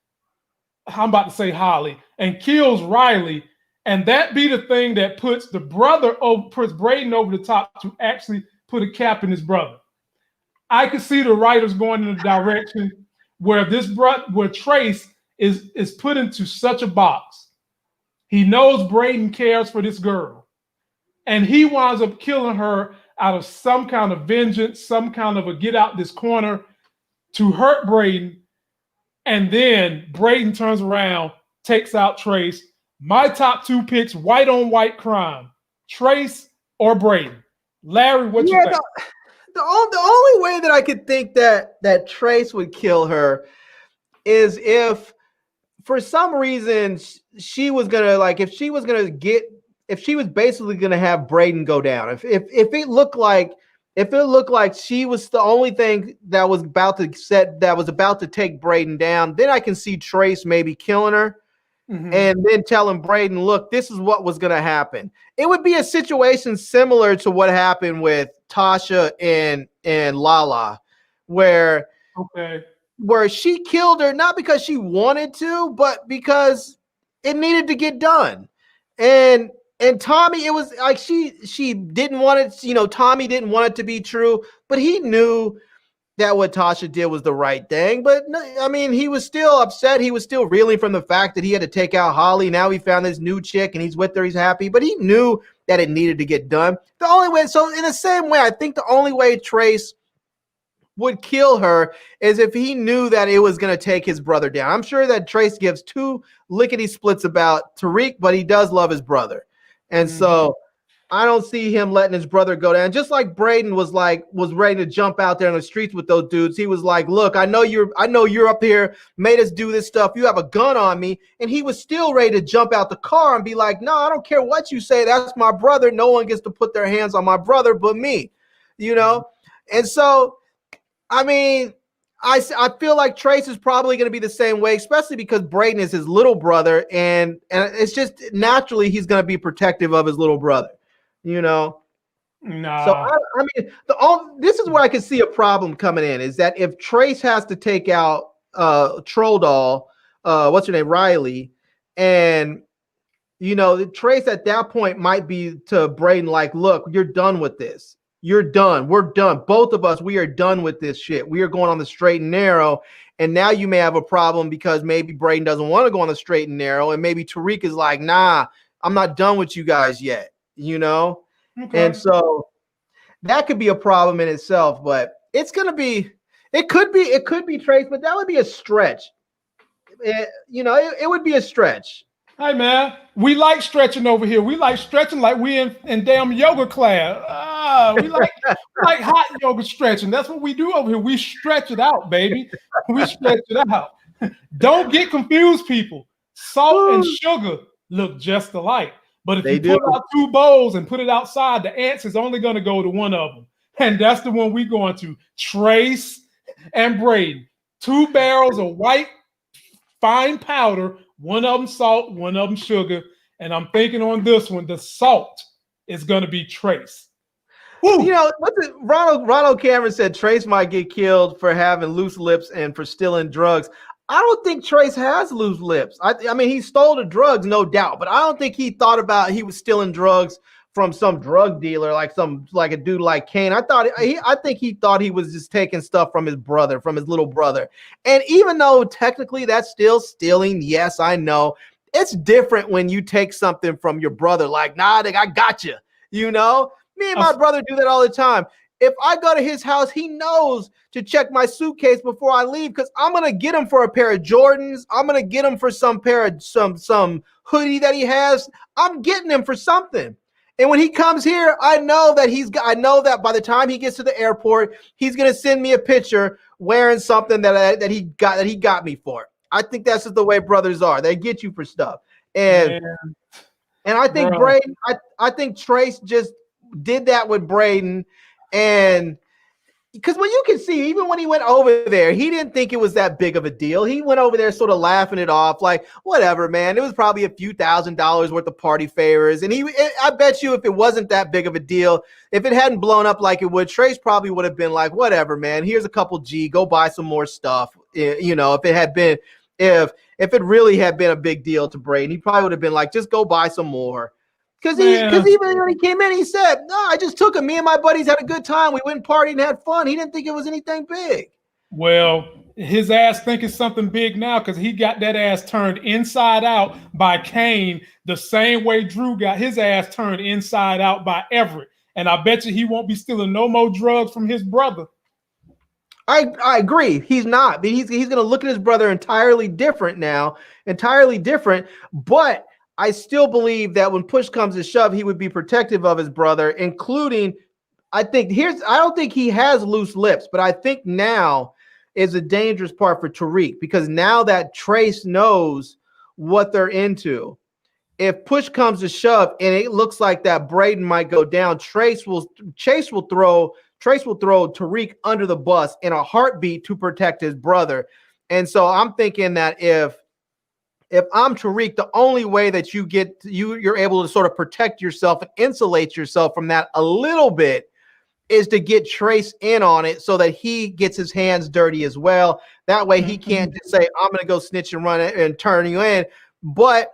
A: I'm about to say Holly, and kills Riley, and that be the thing that puts puts Braden over the top to actually put a cap in his brother. I could see the writers going in a direction where where Trace is put into such a box. He knows Braden cares for this girl, and he winds up killing her out of some kind of vengeance, some kind of a get out this corner to hurt Braden. And then Braden turns around, takes out Trace. My top 2 picks, white on white crime, Trace or Braden. Larry, what you think?
B: The only way that I could think that Trace would kill her is if for some reason she was gonna, like, if she was basically gonna have Braden go down. If it looked like she was the only thing that was about to take Braden down, then I can see Trace maybe killing her. Mm-hmm. And then telling Braden, look, this is what was going to happen. It would be a situation similar to what happened with Tasha and Lala, where she killed her, not because she wanted to, but because it needed to get done. And Tommy, it was like she didn't want it, Tommy didn't want it to be true, but he knew that what Tasha did was the right thing. But I mean, he was still upset. He was still reeling from the fact that he had to take out Holly. Now he found this new chick and he's with her. He's happy, but he knew that it needed to get done. So in the same way, I think the only way Trace would kill her is if he knew that it was going to take his brother down. I'm sure that Trace gives 2 lickety splits about Tariq, but he does love his brother. And so I don't see him letting his brother go down. Just like Braden was ready to jump out there on the streets with those dudes. He was like, look, I know you're up here, made us do this stuff. You have a gun on me. And he was still ready to jump out the car and be like, no, I don't care what you say. That's my brother. No one gets to put their hands on my brother but me, And so, I mean, I feel like Trace is probably going to be the same way, especially because Braden is his little brother. And it's just naturally he's going to be protective of his little brother. Nah. So I mean, this is where I can see a problem coming in, is that if Trace has to take out Troll Doll, what's her name, Riley, and Trace at that point might be to Braden like, look, you're done with this. You're done. We're done. Both of us, we are done with this shit. We are going on the straight and narrow. And now you may have a problem because maybe Braden doesn't want to go on the straight and narrow, and maybe Tariq is like, nah, I'm not done with you guys yet. Okay. And so that could be a problem in itself, but it could be Trace, but that would be a stretch. It would be a stretch.
A: Hey man, we like stretching over here. We like stretching like we in damn yoga class. We like hot yoga stretching. That's what we do over here. We stretch it out, baby. We stretch it out. Don't get confused, people. Salt and sugar look just alike. But if you pull out 2 bowls and put it outside, the answer is only going to go to one of them. And that's the one we're going to. Trace and Braden. 2 barrels of white fine powder. One of them salt, one of them sugar. And I'm thinking on this one, the salt is going to be Trace.
B: Woo. Ronald Cameron said Trace might get killed for having loose lips and for stealing drugs. I don't think Trace has loose lips. I mean, he stole the drugs, no doubt, but I don't think he thought about he was stealing drugs from some drug dealer, like a dude like Kane. I think he thought he was just taking stuff from his brother, from his little brother. And even though technically that's still stealing, yes, I know. It's different when you take something from your brother, like, nah, I got you. You know, me and my brother do that all the time. If I go to his house, he knows to check my suitcase before I leave because I'm gonna get him for a pair of Jordans. I'm gonna get him for some hoodie that he has. I'm getting him for something. And when he comes here, I know that by the time he gets to the airport, he's gonna send me a picture wearing something that he got me for. I think that's just the way brothers are. They get you for stuff. And I think Braden, I think Trace just did that with Braden. And because when you can see, even when he went over there, he didn't think it was that big of a deal. He went over there sort of laughing it off, like, whatever, man. It was probably a few $1,000s worth of party favors. And I bet you if it wasn't that big of a deal, if it hadn't blown up like it would, Trace probably would have been like, whatever, man. Here's a couple G, go buy some more stuff. You know, if it really had been a big deal to Braden, he probably would have been like, just go buy some more. Because even when he came in, he said, no, I just took him. Me and my buddies had a good time. We went and partied and had fun. He didn't think it was anything big.
A: Well, his ass thinking something big now because he got that ass turned inside out by Kane the same way Drew got his ass turned inside out by Everett. And I bet you he won't be stealing no more drugs from his brother.
B: I agree. He's not. He's going to look at his brother entirely different now, But I still believe that when push comes to shove, he would be protective of his brother, including, I don't think he has loose lips, but I think now is a dangerous part for Tariq because now that Trace knows what they're into, if push comes to shove and it looks like that Braden might go down, Trace will throw Tariq under the bus in a heartbeat to protect his brother. And so I'm thinking that if I'm Tariq, the only way that you're able to sort of protect yourself and insulate yourself from that a little bit is to get Trace in on it so that he gets his hands dirty as well. That way he can't just say, I'm going to go snitch and run it and turn you in. But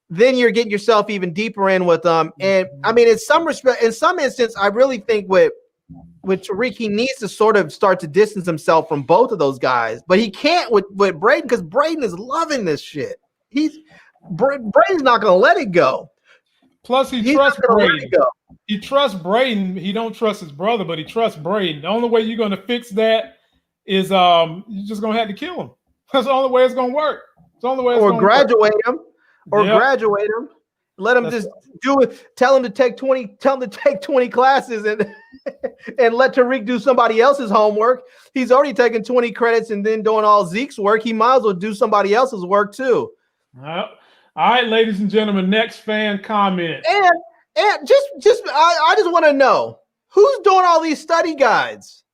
B: then you're getting yourself even deeper in with them. And I mean, in some instance, I really think with Tariq, he needs to sort of start to distance himself from both of those guys, but he can't with Braden because Braden is loving this shit. Braden's not going to let it go.
A: Plus, he trusts Braden. He trusts Braden. He don't trust his brother, but he trusts Braden. The only way you're going to fix that is you're just going to have to kill him. That's the only way it's going to work. It's the only way it's going to work.
B: Graduate him. Let him just do it. Tell him to take 20 classes and let Tariq do somebody else's homework. He's already taken 20 credits and then doing all Zeke's work. He might as well do somebody else's work too.
A: All right, ladies and gentlemen, next fan comment.
B: And I just want to know who's doing all these study guides.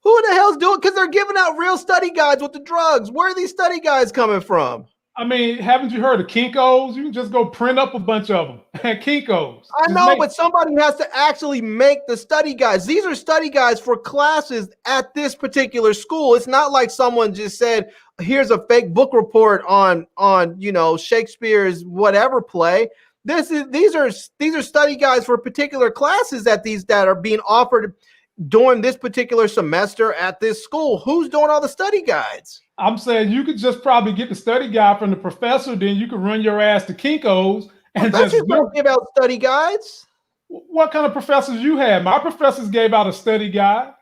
B: Who the hell's doing? Because they're giving out real study guides with the drugs. Where are these study guides coming from?
A: I mean, haven't you heard of Kinko's? You can just go print up a bunch of them at Kinko's.
B: I know, but somebody has to actually make the study guides. These are study guides for classes at this particular school. It's not like someone just said, here's a fake book report on Shakespeare's whatever play. These are study guides for particular classes that are being offered during this particular semester at this school. Who's doing all the study guides?
A: I'm saying you could just probably get the study guide from the professor, then you could run your ass to Kinko's and just
B: give out study guides.
A: What kind of professors you had? My professors gave out a study guide.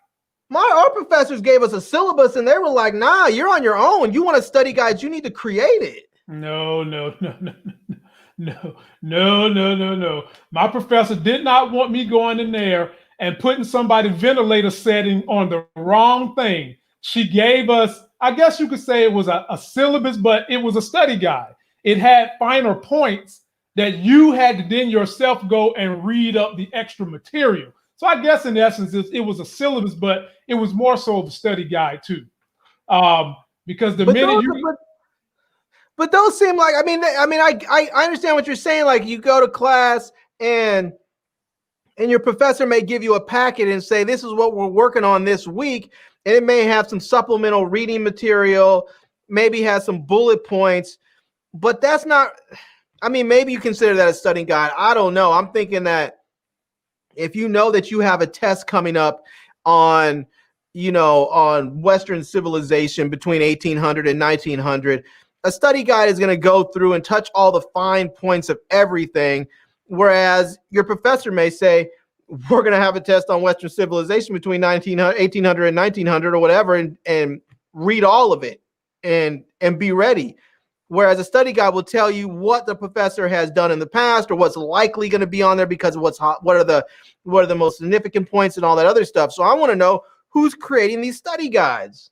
B: Our professors gave us a syllabus and they were like, nah, you're on your own. You want a study guide, you need to create it.
A: No. My professor did not want me going in there and putting somebody's ventilator setting on the wrong thing. She gave us, I guess you could say it was a syllabus, but it was a study guide. It had finer points that you had to then yourself go and read up the extra material. So I guess in essence, it was a syllabus, but it was more so of a study guide too. Because
B: But those seem like, I understand what you're saying. Like you go to class and your professor may give you a packet and say, this is what we're working on this week. And it may have some supplemental reading material, maybe has some bullet points, but that's not, I mean, maybe you consider that a study guide. I don't know. I'm thinking that if you know that you have a test coming up on, on Western civilization between 1800 and 1900, a study guide is going to go through and touch all the fine points of everything. Whereas your professor may say, we're going to have a test on Western civilization between 1800 and 1900 or whatever, and read all of it and be ready. Whereas a study guide will tell you what the professor has done in the past or what's likely going to be on there because of what are the most significant points and all that other stuff. So I want to know who's creating these study guides.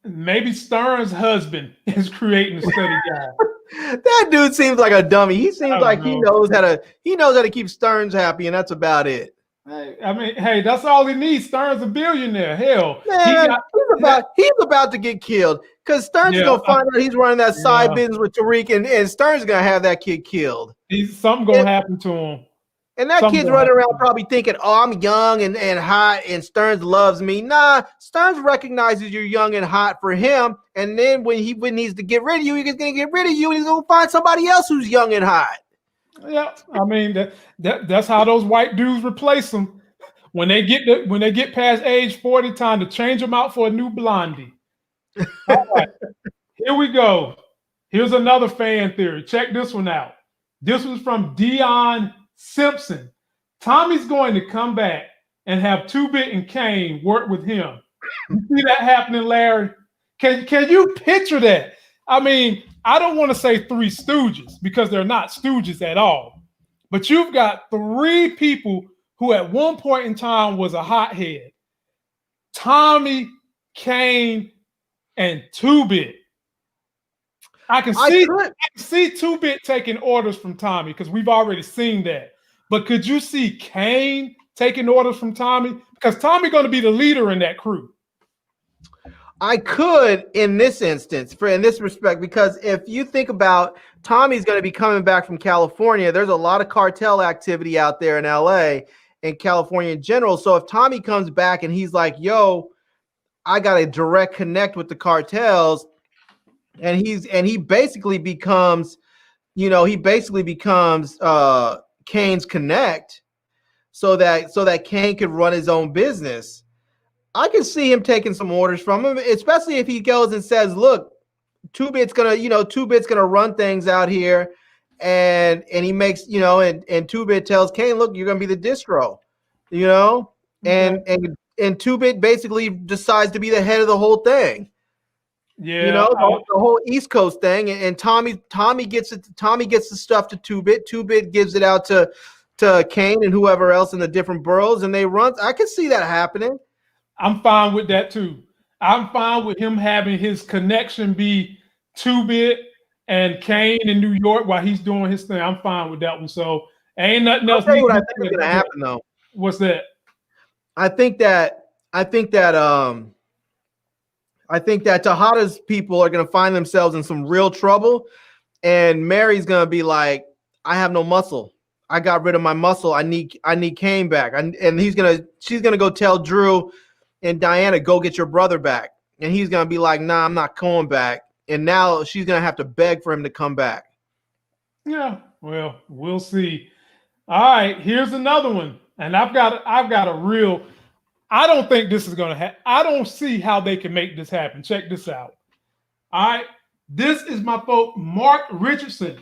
A: Maybe Stern's husband is creating a study guide.
B: That dude seems like a dummy. He seems like he knows how to keep Stearns happy, and that's about it.
A: Hey, that's all he needs. Stern's a billionaire. Hell,
B: man, he's about to get killed because Stearns is gonna find out he's running that side business with Tariq, and Stearns is gonna have that kid killed.
A: Something gonna happen to him.
B: And that kid's running around probably thinking, oh, I'm young and hot, and Stearns loves me. Nah, Stearns recognizes you're young and hot for him, and then when he needs to get rid of you, he's gonna get rid of you, and he's gonna find somebody else who's young and hot.
A: Yeah, I mean that's how those white dudes replace them. When they get past age 40, time to change them out for a new blondie. All right, here we go. Here's another fan theory. Check this one out. This was from Dion Simpson. Tommy's going to come back and have 2-Bit and Kane work with him. You see that happening, Larry? Can you picture that? I mean, I don't want to say Three Stooges because they're not stooges at all. But you've got 3 people who at one point in time was a hothead. Tommy, Kane, and 2-Bit. I can see 2-Bit taking orders from Tommy because we've already seen that. But could you see Kane taking orders from Tommy? Because Tommy's going to be the leader in that crew.
B: I could in this instance, in this respect, because if you think about Tommy's going to be coming back from California, there's a lot of cartel activity out there in LA and California in general. So if Tommy comes back and he's like, yo, I got a direct connect with the cartels, and he basically becomes Kane's connect so that Kane could run his own business. I can see him taking some orders from him, especially if he goes and says, look, 2-Bit's gonna run things out here, and he makes, and 2-Bit tells Kane, look, you're gonna be the distro, and 2-Bit basically decides to be the head of the whole thing. Yeah, the whole East Coast thing, and Tommy gets it. Tommy gets the stuff to 2-Bit. 2-Bit gives it out to Kane and whoever else in the different boroughs, and they run. I can see that happening.
A: I'm fine with that too. I'm fine with him having his connection be 2-Bit and Kane in New York while he's doing his thing. I'm fine with that one. So ain't nothing else.
B: I'll tell you what I think is going to happen though.
A: What's that?
B: I think that Tejada's people are going to find themselves in some real trouble, and Mary's going to be like, I have no muscle. I got rid of my muscle. I need Kane back. And she's going to go tell Drew and Diana, go get your brother back. And he's going to be like, nah, I'm not going back. And now she's going to have to beg for him to come back.
A: Yeah, well, we'll see. All right, here's another one. And I've got a real, I don't think this is going to happen. I don't see how they can make this happen. Check this out. All right, this is my folk, Mark Richardson.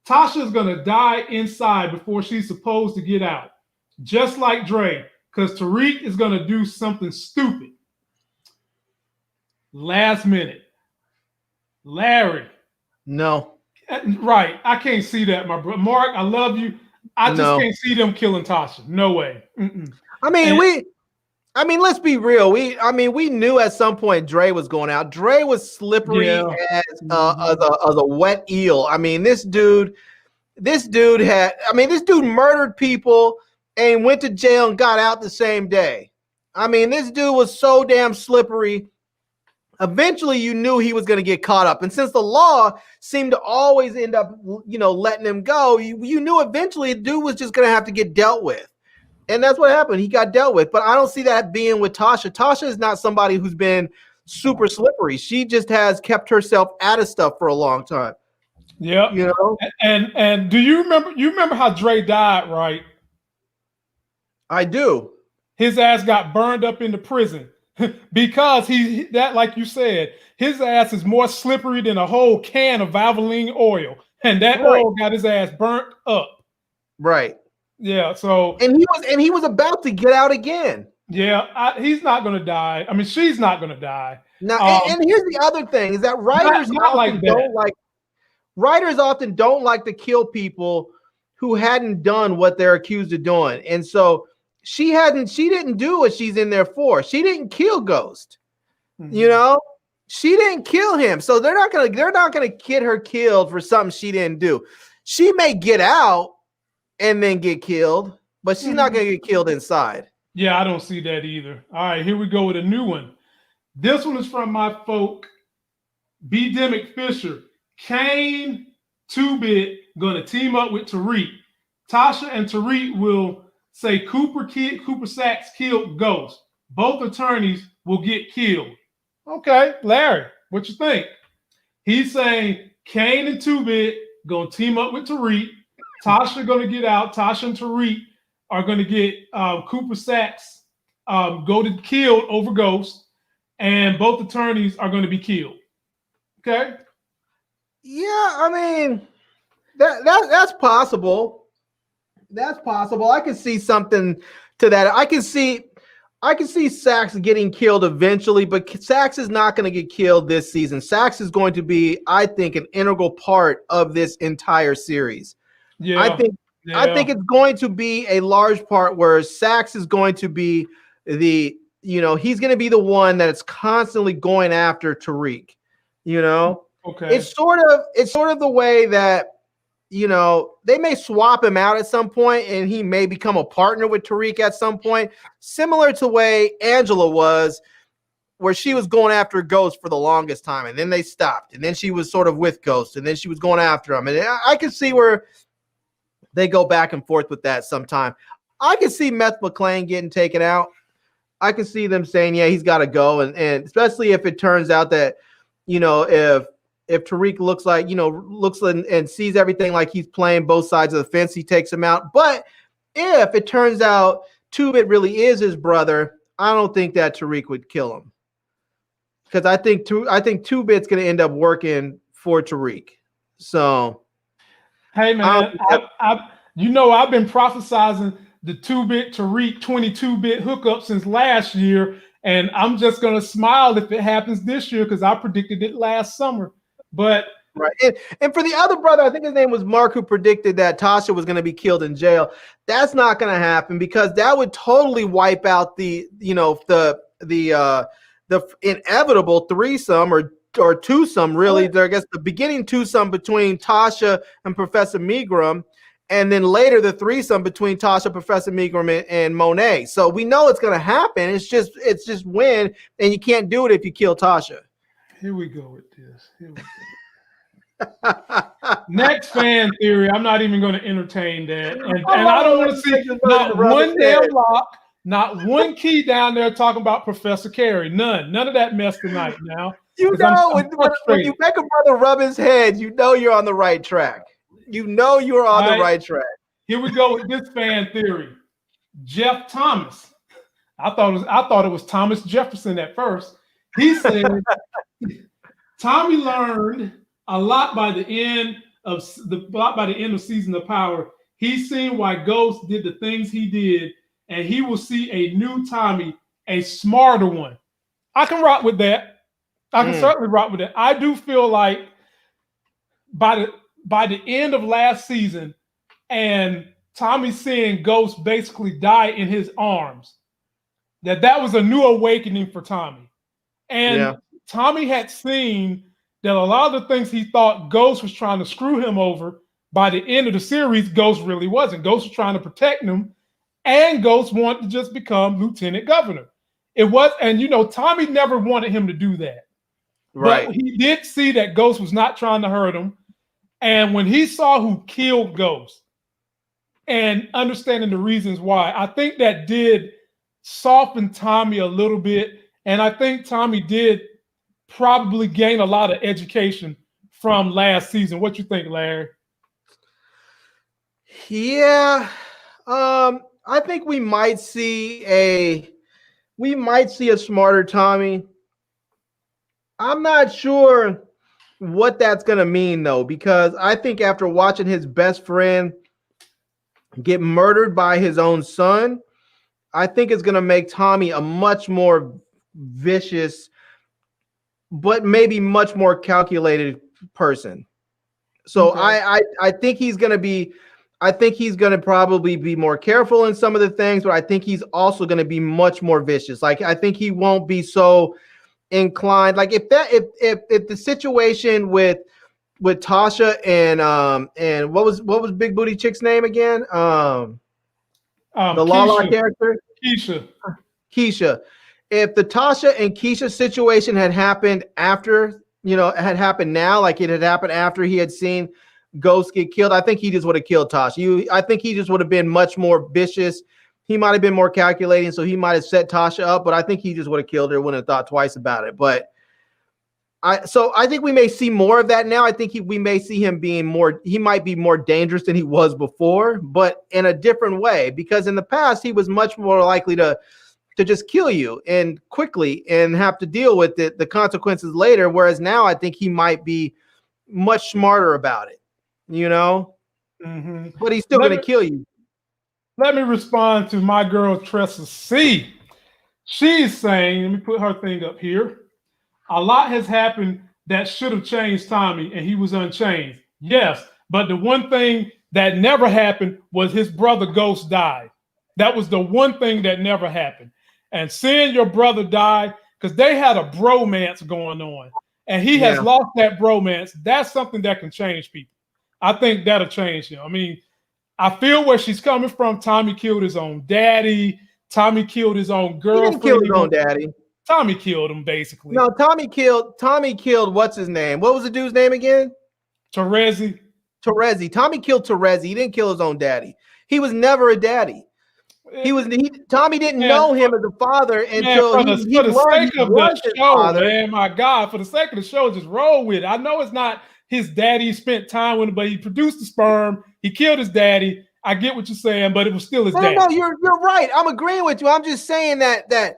A: Tasha's going to die inside before she's supposed to get out. Just like Dre. Because Tariq is going to do something stupid. Last minute. Larry.
B: No.
A: Right. I can't see that, my brother. Mark, I love you. I just can't see them killing Tasha. No way. Mm-mm.
B: Let's be real. We knew at some point Dre was going out. Dre was slippery as a wet eel. I mean, this dude murdered people and went to jail and got out the same day. I mean, this dude was so damn slippery. Eventually, you knew he was going to get caught up. And since the law seemed to always end up, letting him go, you knew eventually the dude was just going to have to get dealt with. And that's what happened. He got dealt with. But I don't see that being with Tasha. Tasha is not somebody who's been super slippery. She just has kept herself out of stuff for a long time.
A: Yeah.
B: You know,
A: And do you remember how Dre died, right?
B: I do.
A: His ass got burned up into prison because that, like you said, his ass is more slippery than a whole can of Valvoline oil, and that
B: Right.
A: oil got his ass burnt up.
B: Right.
A: Yeah. So
B: And he was about to get out again.
A: yeah, he's not gonna die. I mean, she's not gonna die.
B: Now, and here's the other thing is that
A: Not like that.
B: writers often don't like to kill people who hadn't done what they're accused of doing. And so she didn't do what she's in there for. She didn't kill Ghost.
A: Mhm.
B: You know, she didn't kill him. So they're not gonna get her killed for something she didn't do. She may get out and then get killed, but she's not gonna get killed inside.
A: Yeah, I don't see that either. All right, here we go with a new one. This one is from my folk, B. Demick Fisher. Kane, 2-Bit, gonna team up with Tariq. Tasha and Tariq will say Cooper Sacks killed Ghost. Both attorneys will get killed. Okay, Larry, what you think? He's saying Kane and 2-Bit gonna team up with Tariq. Tasha gonna get out. Tasha and Tariq are gonna get Cooper Sacks killed over Ghost, and both attorneys are gonna be killed. Okay.
B: Yeah, I mean that's possible. That's possible. I can see something to that. I can see Sachs getting killed eventually, but Sachs is not going to get killed this season. Sachs is going to be, I think, an integral part of this entire series.
A: Yeah.
B: I think it's going to be a large part where Sachs is going to be he's going to be the one that is constantly going after Tariq. You know,
A: okay.
B: It's sort of the way that, they may swap him out at some point and he may become a partner with Tariq at some point, similar to the way Angela was, where she was going after Ghost for the longest time. And then they stopped. And then she was sort of with Ghost. And then she was going after him. And I can see where they go back and forth with that sometime. I can see Meth MacLean getting taken out. I can see them saying, yeah, he's got to go. And especially if it turns out that, if Tariq looks and sees everything like he's playing both sides of the fence, he takes him out. But if it turns out 2-Bit really is his brother, I don't think that Tariq would kill him. Because I think 2-Bit's going to end up working for Tariq. So,
A: hey man, I've been prophesizing the 2-Bit Tariq 22-bit hookup since last year, and I'm just gonna smile if it happens this year because I predicted it last summer. But
B: right. And for the other brother, I think his name was Mark, who predicted that Tasha was going to be killed in jail. That's not going to happen because that would totally wipe out the inevitable threesome or twosome, really. I guess the beginning twosome between Tasha and Professor Megram, and then later the threesome between Tasha, Professor Megram, and Monet. So we know it's going to happen. It's just when, and you can't do it if you kill Tasha.
A: Here we go with this. Next fan theory. I'm not even going to entertain that. And I don't want to see not one damn lock, not one key down there talking about Professor Carey. None of that mess tonight now.
B: When you make a brother rub his head, you're on the right track. You're on the right track.
A: Here we go with this fan theory. Jeff Thomas. I thought it was Thomas Jefferson at first. He said Tommy learned a lot by the end of Season of Power. He's seen why Ghost did the things he did, and he will see a new Tommy, a smarter one. I can rock with that. I can certainly rock with that. I do feel like by the end of last season, and Tommy seeing Ghost basically die in his arms, that was a new awakening for Tommy. And Tommy had seen that a lot of the things he thought Ghost was trying to screw him over, by the end of the series, Ghost really wasn't. Ghost was trying to protect him, and Ghost wanted to just become lieutenant governor. Tommy never wanted him to do that. Right. But he did see that Ghost was not trying to hurt him. And when he saw who killed Ghost and understanding the reasons why, I think that did soften Tommy a little bit. And I think Tommy did probably gain a lot of education from last season. What you think, Larry?
B: Yeah, I think we might see a smarter Tommy. I'm not sure what that's gonna mean though, because I think after watching his best friend get murdered by his own son, I think it's gonna make Tommy a much more vicious, but maybe much more calculated person. So
A: Okay.
B: I think he's gonna be. I think he's going to probably be more careful in some of the things, but I think he's also going to be much more vicious. Like, I think he won't be so inclined. Like, if the situation with Tasha and what was Big Booty Chick's name again? The Lala character, Keisha. If the Tasha and Keisha situation had happened after, had happened now, like it had happened after he had seen Ghost get killed, I think he just would have killed Tasha. I think he just would have been much more vicious. He might have been more calculating, so he might have set Tasha up, but I think he just would have killed her, wouldn't have thought twice about it. But I think we may see more of that now. I think we may see him being more, he might be more dangerous than he was before, but in a different way, because in the past he was much more likely to just kill you and quickly and have to deal with the consequences later. Whereas now I think he might be much smarter about it. But he's still going to kill you.
A: Let me respond to my girl Tressa C. She's saying, let me put her thing up here. A lot has happened that should have changed Tommy, and he was unchanged. Yes, but the one thing that never happened was his brother Ghost died. That was the one thing that never happened. And seeing your brother die, because they had a bromance going on, and he has lost that bromance, that's something that can change people. I think that'll change him. I mean, I feel where she's coming from. Tommy killed his own daddy. Tommy killed his own girlfriend.
B: He didn't kill his own daddy.
A: Tommy killed him, basically.
B: No, Tommy killed what's his name? What was the dude's name again?
A: Terezi.
B: Tommy killed Terezi. He didn't kill his own daddy. He was never a daddy. Tommy didn't know him as a father until he learned he was his father.
A: Man, my God, for the sake of the show, just roll with it. I know it's not his daddy spent time with him, but he produced the sperm. He killed his daddy. I get what you're saying, but it was still his daddy.
B: No, you're right. I'm agreeing with you. I'm just saying that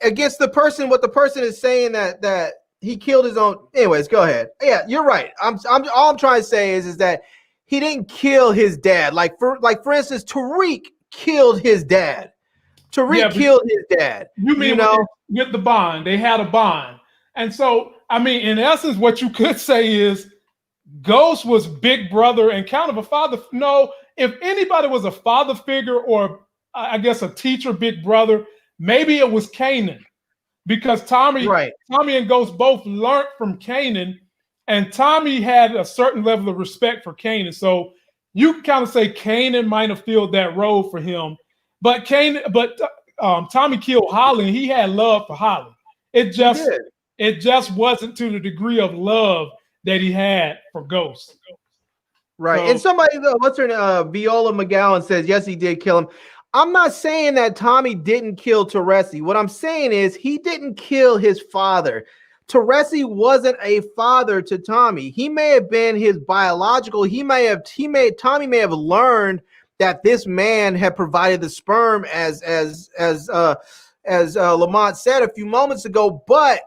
B: against the person, what the person is saying that he killed his own. Anyways, go ahead. Yeah, you're right. I'm all I'm trying to say is that he didn't kill his dad. Like for instance, Tariq killed his dad. Tariq killed his dad.
A: You mean with the bond? They had a bond, and so I mean, in essence, what you could say is Ghost was big brother and kind of a father. No, if anybody was a father figure or I guess a teacher, big brother, maybe it was Kanan, because Tommy and Ghost both learned from Kanan, and Tommy had a certain level of respect for Kanan. So you can kind of say Kanan might have filled that role for him, but Tommy killed Holly, and he had love for Holly. It just wasn't to the degree of love that he had for Ghost.
B: Right. So, and somebody, what's her name? Viola McGowan says, yes, he did kill him. I'm not saying that Tommy didn't kill Terezi. What I'm saying is he didn't kill his father. Terezi wasn't a father to Tommy. He may have been his biological. Tommy may have learned that this man had provided the sperm as Lamont said a few moments ago, but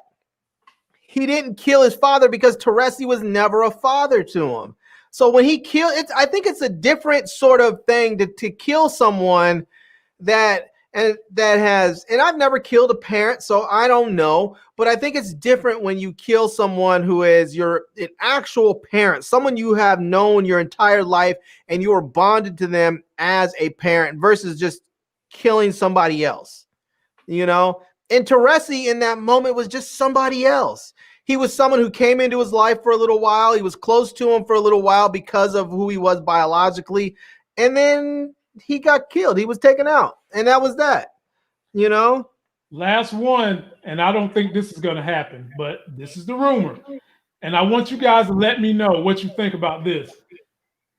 B: he didn't kill his father because Terezi was never a father to him. So when he killed it, I think it's a different sort of thing to kill someone that has, and I've never killed a parent, so I don't know, but I think it's different when you kill someone who is an actual parent, someone you have known your entire life and you are bonded to them as a parent versus just killing somebody else, And Terezi in that moment was just somebody else. He was someone who came into his life for a little while. He was close to him for a little while because of who he was biologically. And then he got killed. He was taken out. And that was that,
A: Last one, and I don't think this is going to happen, but this is the rumor. And I want you guys to let me know what you think about this.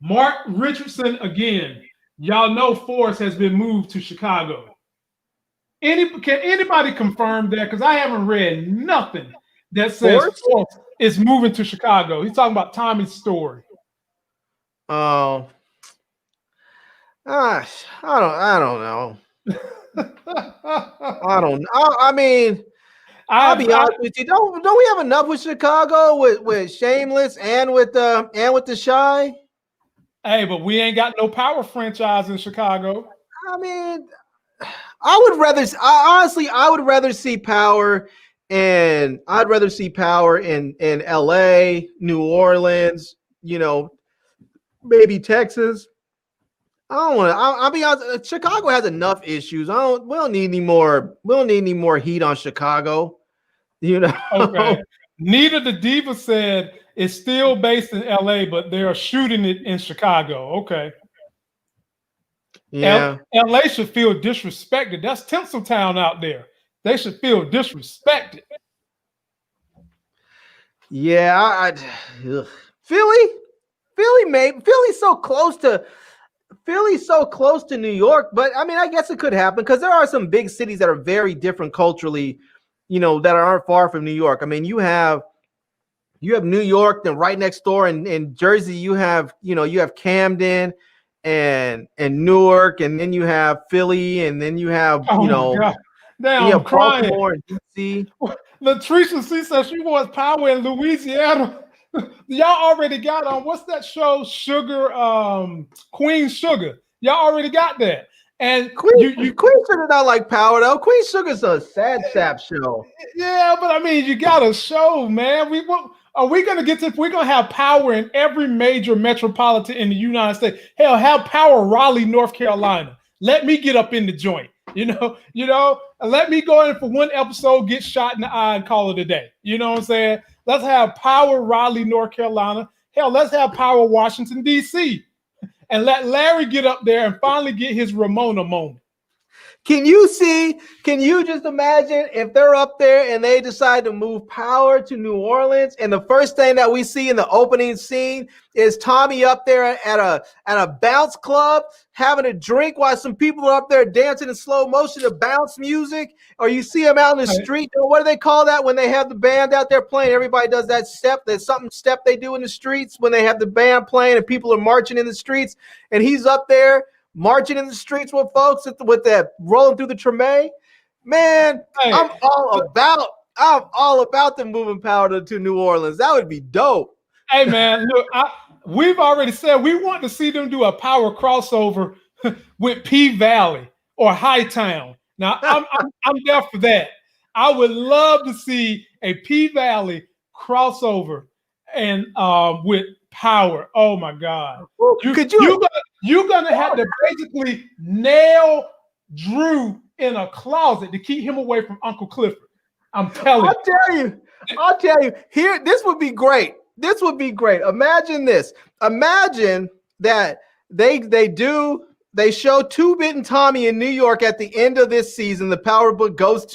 A: Mark Richardson again. Y'all know Forrest has been moved to Chicago. Can anybody confirm that? Because I haven't read nothing that says Forrest. is moving to Chicago. He's talking about Tommy's story.
B: Oh, gosh, I don't know. I don't. I mean, I'll be honest with you. Don't we have enough with Chicago with Shameless and with the Shy?
A: Hey, but we ain't got no power franchise in Chicago.
B: I mean, honestly, I would rather see power, and I'd rather see power in LA, New Orleans, maybe Texas. I don't want to. I'll be honest. Chicago has enough issues. We don't need any more. We don't need any more heat on Chicago.
A: Okay. Nita the Diva said it's still based in LA, but they are shooting it in Chicago. Okay.
B: Yeah.
A: LA should feel disrespected. That's Tinseltown out there. They should feel disrespected.
B: Yeah. Philly's so close to. Philly's so close to New York, but I mean, I guess it could happen because there are some big cities that are very different culturally, that aren't far from New York. I mean, you have New York, then right next door in Jersey, you have Camden and Newark, and then you have Philly, and then you have
A: Damn, I'm crying.
B: Baltimore and DC.
A: Latricia C says she wants power in Louisiana. Y'all already got what's that show? Sugar, Queen Sugar. Y'all already got that. And
B: Queen Sugar not like power though. Queen Sugar's a sad sap show.
A: Yeah, but I mean, you got a show, man. We're gonna have power in every major metropolitan in the United States. Hell, have power Raleigh, North Carolina. Let me get up in the joint. Let me go in for one episode, get shot in the eye, and call it a day. You know what I'm saying? Let's have power Raleigh, North Carolina. Hell, let's have power Washington, D.C. And let Larry get up there and finally get his Ramona moment.
B: Can you just imagine if they're up there and they decide to move power to New Orleans, and the first thing that we see in the opening scene is Tommy up there at a bounce club having a drink while some people are up there dancing in slow motion to bounce music, or you see him out in the street. What do they call that when they have the band out there playing? Everybody does that step. There's something step they do in the streets when they have the band playing and people are marching in the streets, and he's up there marching in the streets with folks with that rolling through the Treme. Man, hey, I'm all about them moving power to New Orleans. That would be dope.
A: Hey man, look, we've already said we want to see them do a power crossover with P Valley or Hightown. Now I'm there for that. I would love to see a P Valley crossover and with power. Oh my God. You're gonna have to basically nail Drew in a closet to keep him away from Uncle Clifford. I'm telling you.
B: I'll tell you. Here, this would be great. This would be great. Imagine this. Imagine that they show Two-Bit and Tommy in New York at the end of this season. The Power Book goes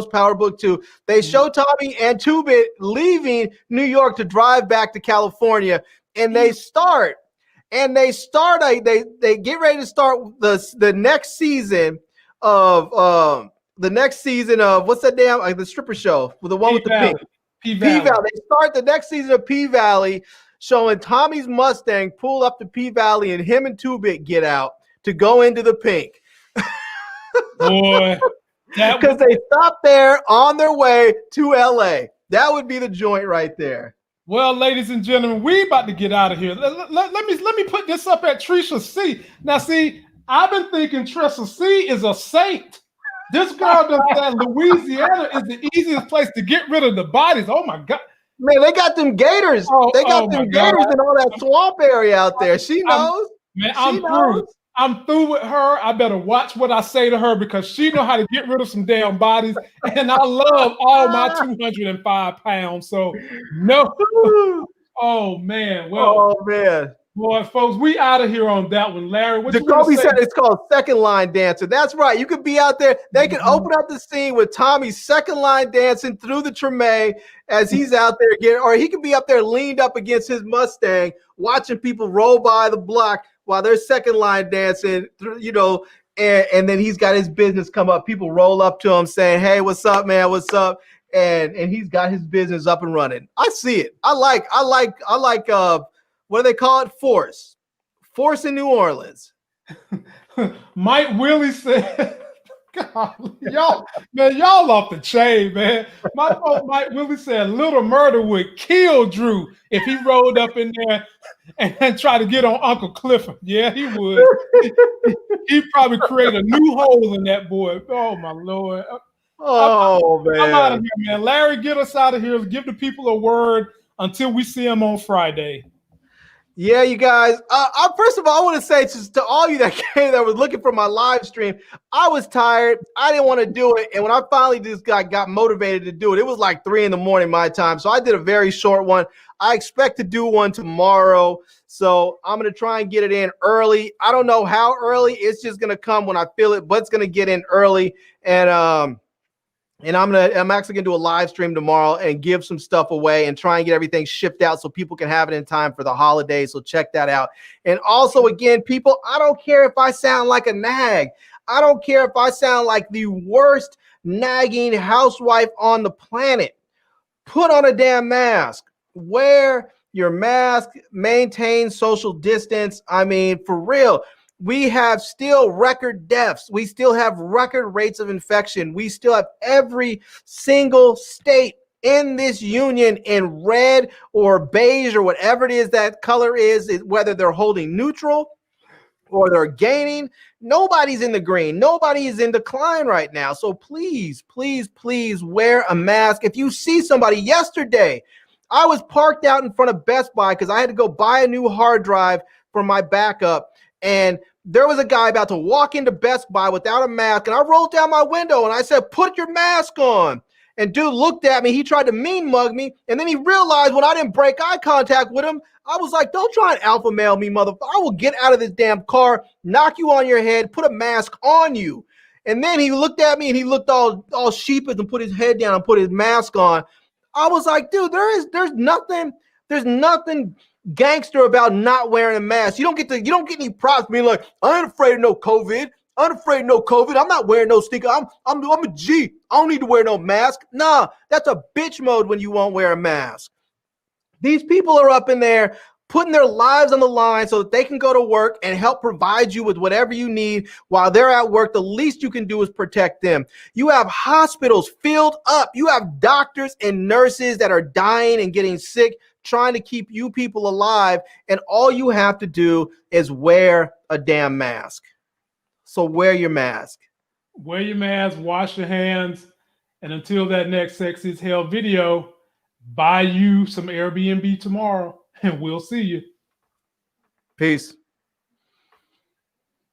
B: Power Book 2. They show Tommy and Two-Bit leaving New York to drive back to California, and they get ready to start the next season of what's that damn the stripper show with the one with the pink P-Valley. They start the next season of P-Valley showing Tommy's Mustang pull up to P-Valley and him and Two-Bit get out to go into the pink.
A: Boy,
B: because they stopped there on their way to LA. That would be the joint right there.
A: Well, ladies and gentlemen, we about to get out of here. Let me put this up at Trisha C. Now, see, I've been thinking Trisha C is a saint. This girl does that. Louisiana is the easiest place to get rid of the bodies. Oh my God,
B: man, they got them gators. They got them gators in all that swamp area out there. She knows.
A: I'm through. I'm through with her. I better watch what I say to her because she know how to get rid of some damn bodies. And I love all my 205 pounds. So no. Oh man. Well, boy, folks, we out of here on that one. Larry, what
B: Jacoby said it's called second line dancing. That's right. You could be out there. They can open up the scene with Tommy's second line dancing through the Treme as he's out there or he could be up there leaned up against his Mustang, watching people roll by the block while they're second line dancing, and then he's got his business come up. People roll up to him saying, "Hey, what's up, man? What's up?" and he's got his business up and running. I see it. I like what do they call it? Force in New Orleans.
A: Mike Willie said, God, y'all off the chain, man. My fault, Mike Willie said Little Murder would kill Drew if he rolled up in there and tried to get on Uncle Clifford. Yeah, he would. He'd probably create a new hole in that boy. Oh, my Lord.
B: Oh, man.
A: I'm out of here, man. Larry, get us out of here. Give the people a word until we see them on Friday.
B: Yeah, you guys. First of all, I want to say to all you that came that was looking for my live stream, I was tired. I didn't want to do it. And when I finally just got motivated to do it, it was like 3 a.m. my time. So I did a very short one. I expect to do one tomorrow. So I'm going to try and get it in early. I don't know how early. It's just going to come when I feel it, but it's going to get in early. And I'm actually gonna do a live stream tomorrow and give some stuff away and try and get everything shipped out so people can have it in time for the holidays. So check that out. And also, again, people, I don't care if I sound like a nag. I don't care if I sound like the worst nagging housewife on the planet. Put on a damn mask. Wear your mask. Maintain social distance. I mean, for real. We have still record deaths. We still have record rates of infection. We still have every single state in this union in red or beige or whatever it is that color is, whether they're holding neutral or they're gaining. Nobody's in the green. Nobody is in decline right now. So please, please, please wear a mask. If you see somebody yesterday, I was parked out in front of Best Buy because I had to go buy a new hard drive for my backup. And there was a guy about to walk into Best Buy without a mask, and I rolled down my window and I said, "Put your mask on." And dude looked at me. He tried to mean mug me, and then he realized when I didn't break eye contact with him, I was like, "Don't try and alpha male me, motherfucker. I will get out of this damn car, knock you on your head, put a mask on you." And then he looked at me and he looked all sheepish and put his head down and put his mask on. I was like, dude, there's nothing gangster about not wearing a mask. You don't get any props being like, "I ain't afraid of no COVID. I'm afraid of no COVID. I'm not wearing no sneaker. I'm a G. I don't need to wear no mask." Nah, that's a bitch mode when you won't wear a mask. These people are up in there putting their lives on the line so that they can go to work and help provide you with whatever you need while they're at work. The least you can do is protect them. You have hospitals filled up. You have doctors and nurses that are dying and getting sick, trying to keep you people alive. And all you have to do is wear a damn mask. So wear your mask.
A: Wear your mask, wash your hands. And until that next Sex is Hell video, buy you some Airbnb tomorrow, and we'll see you.
B: Peace.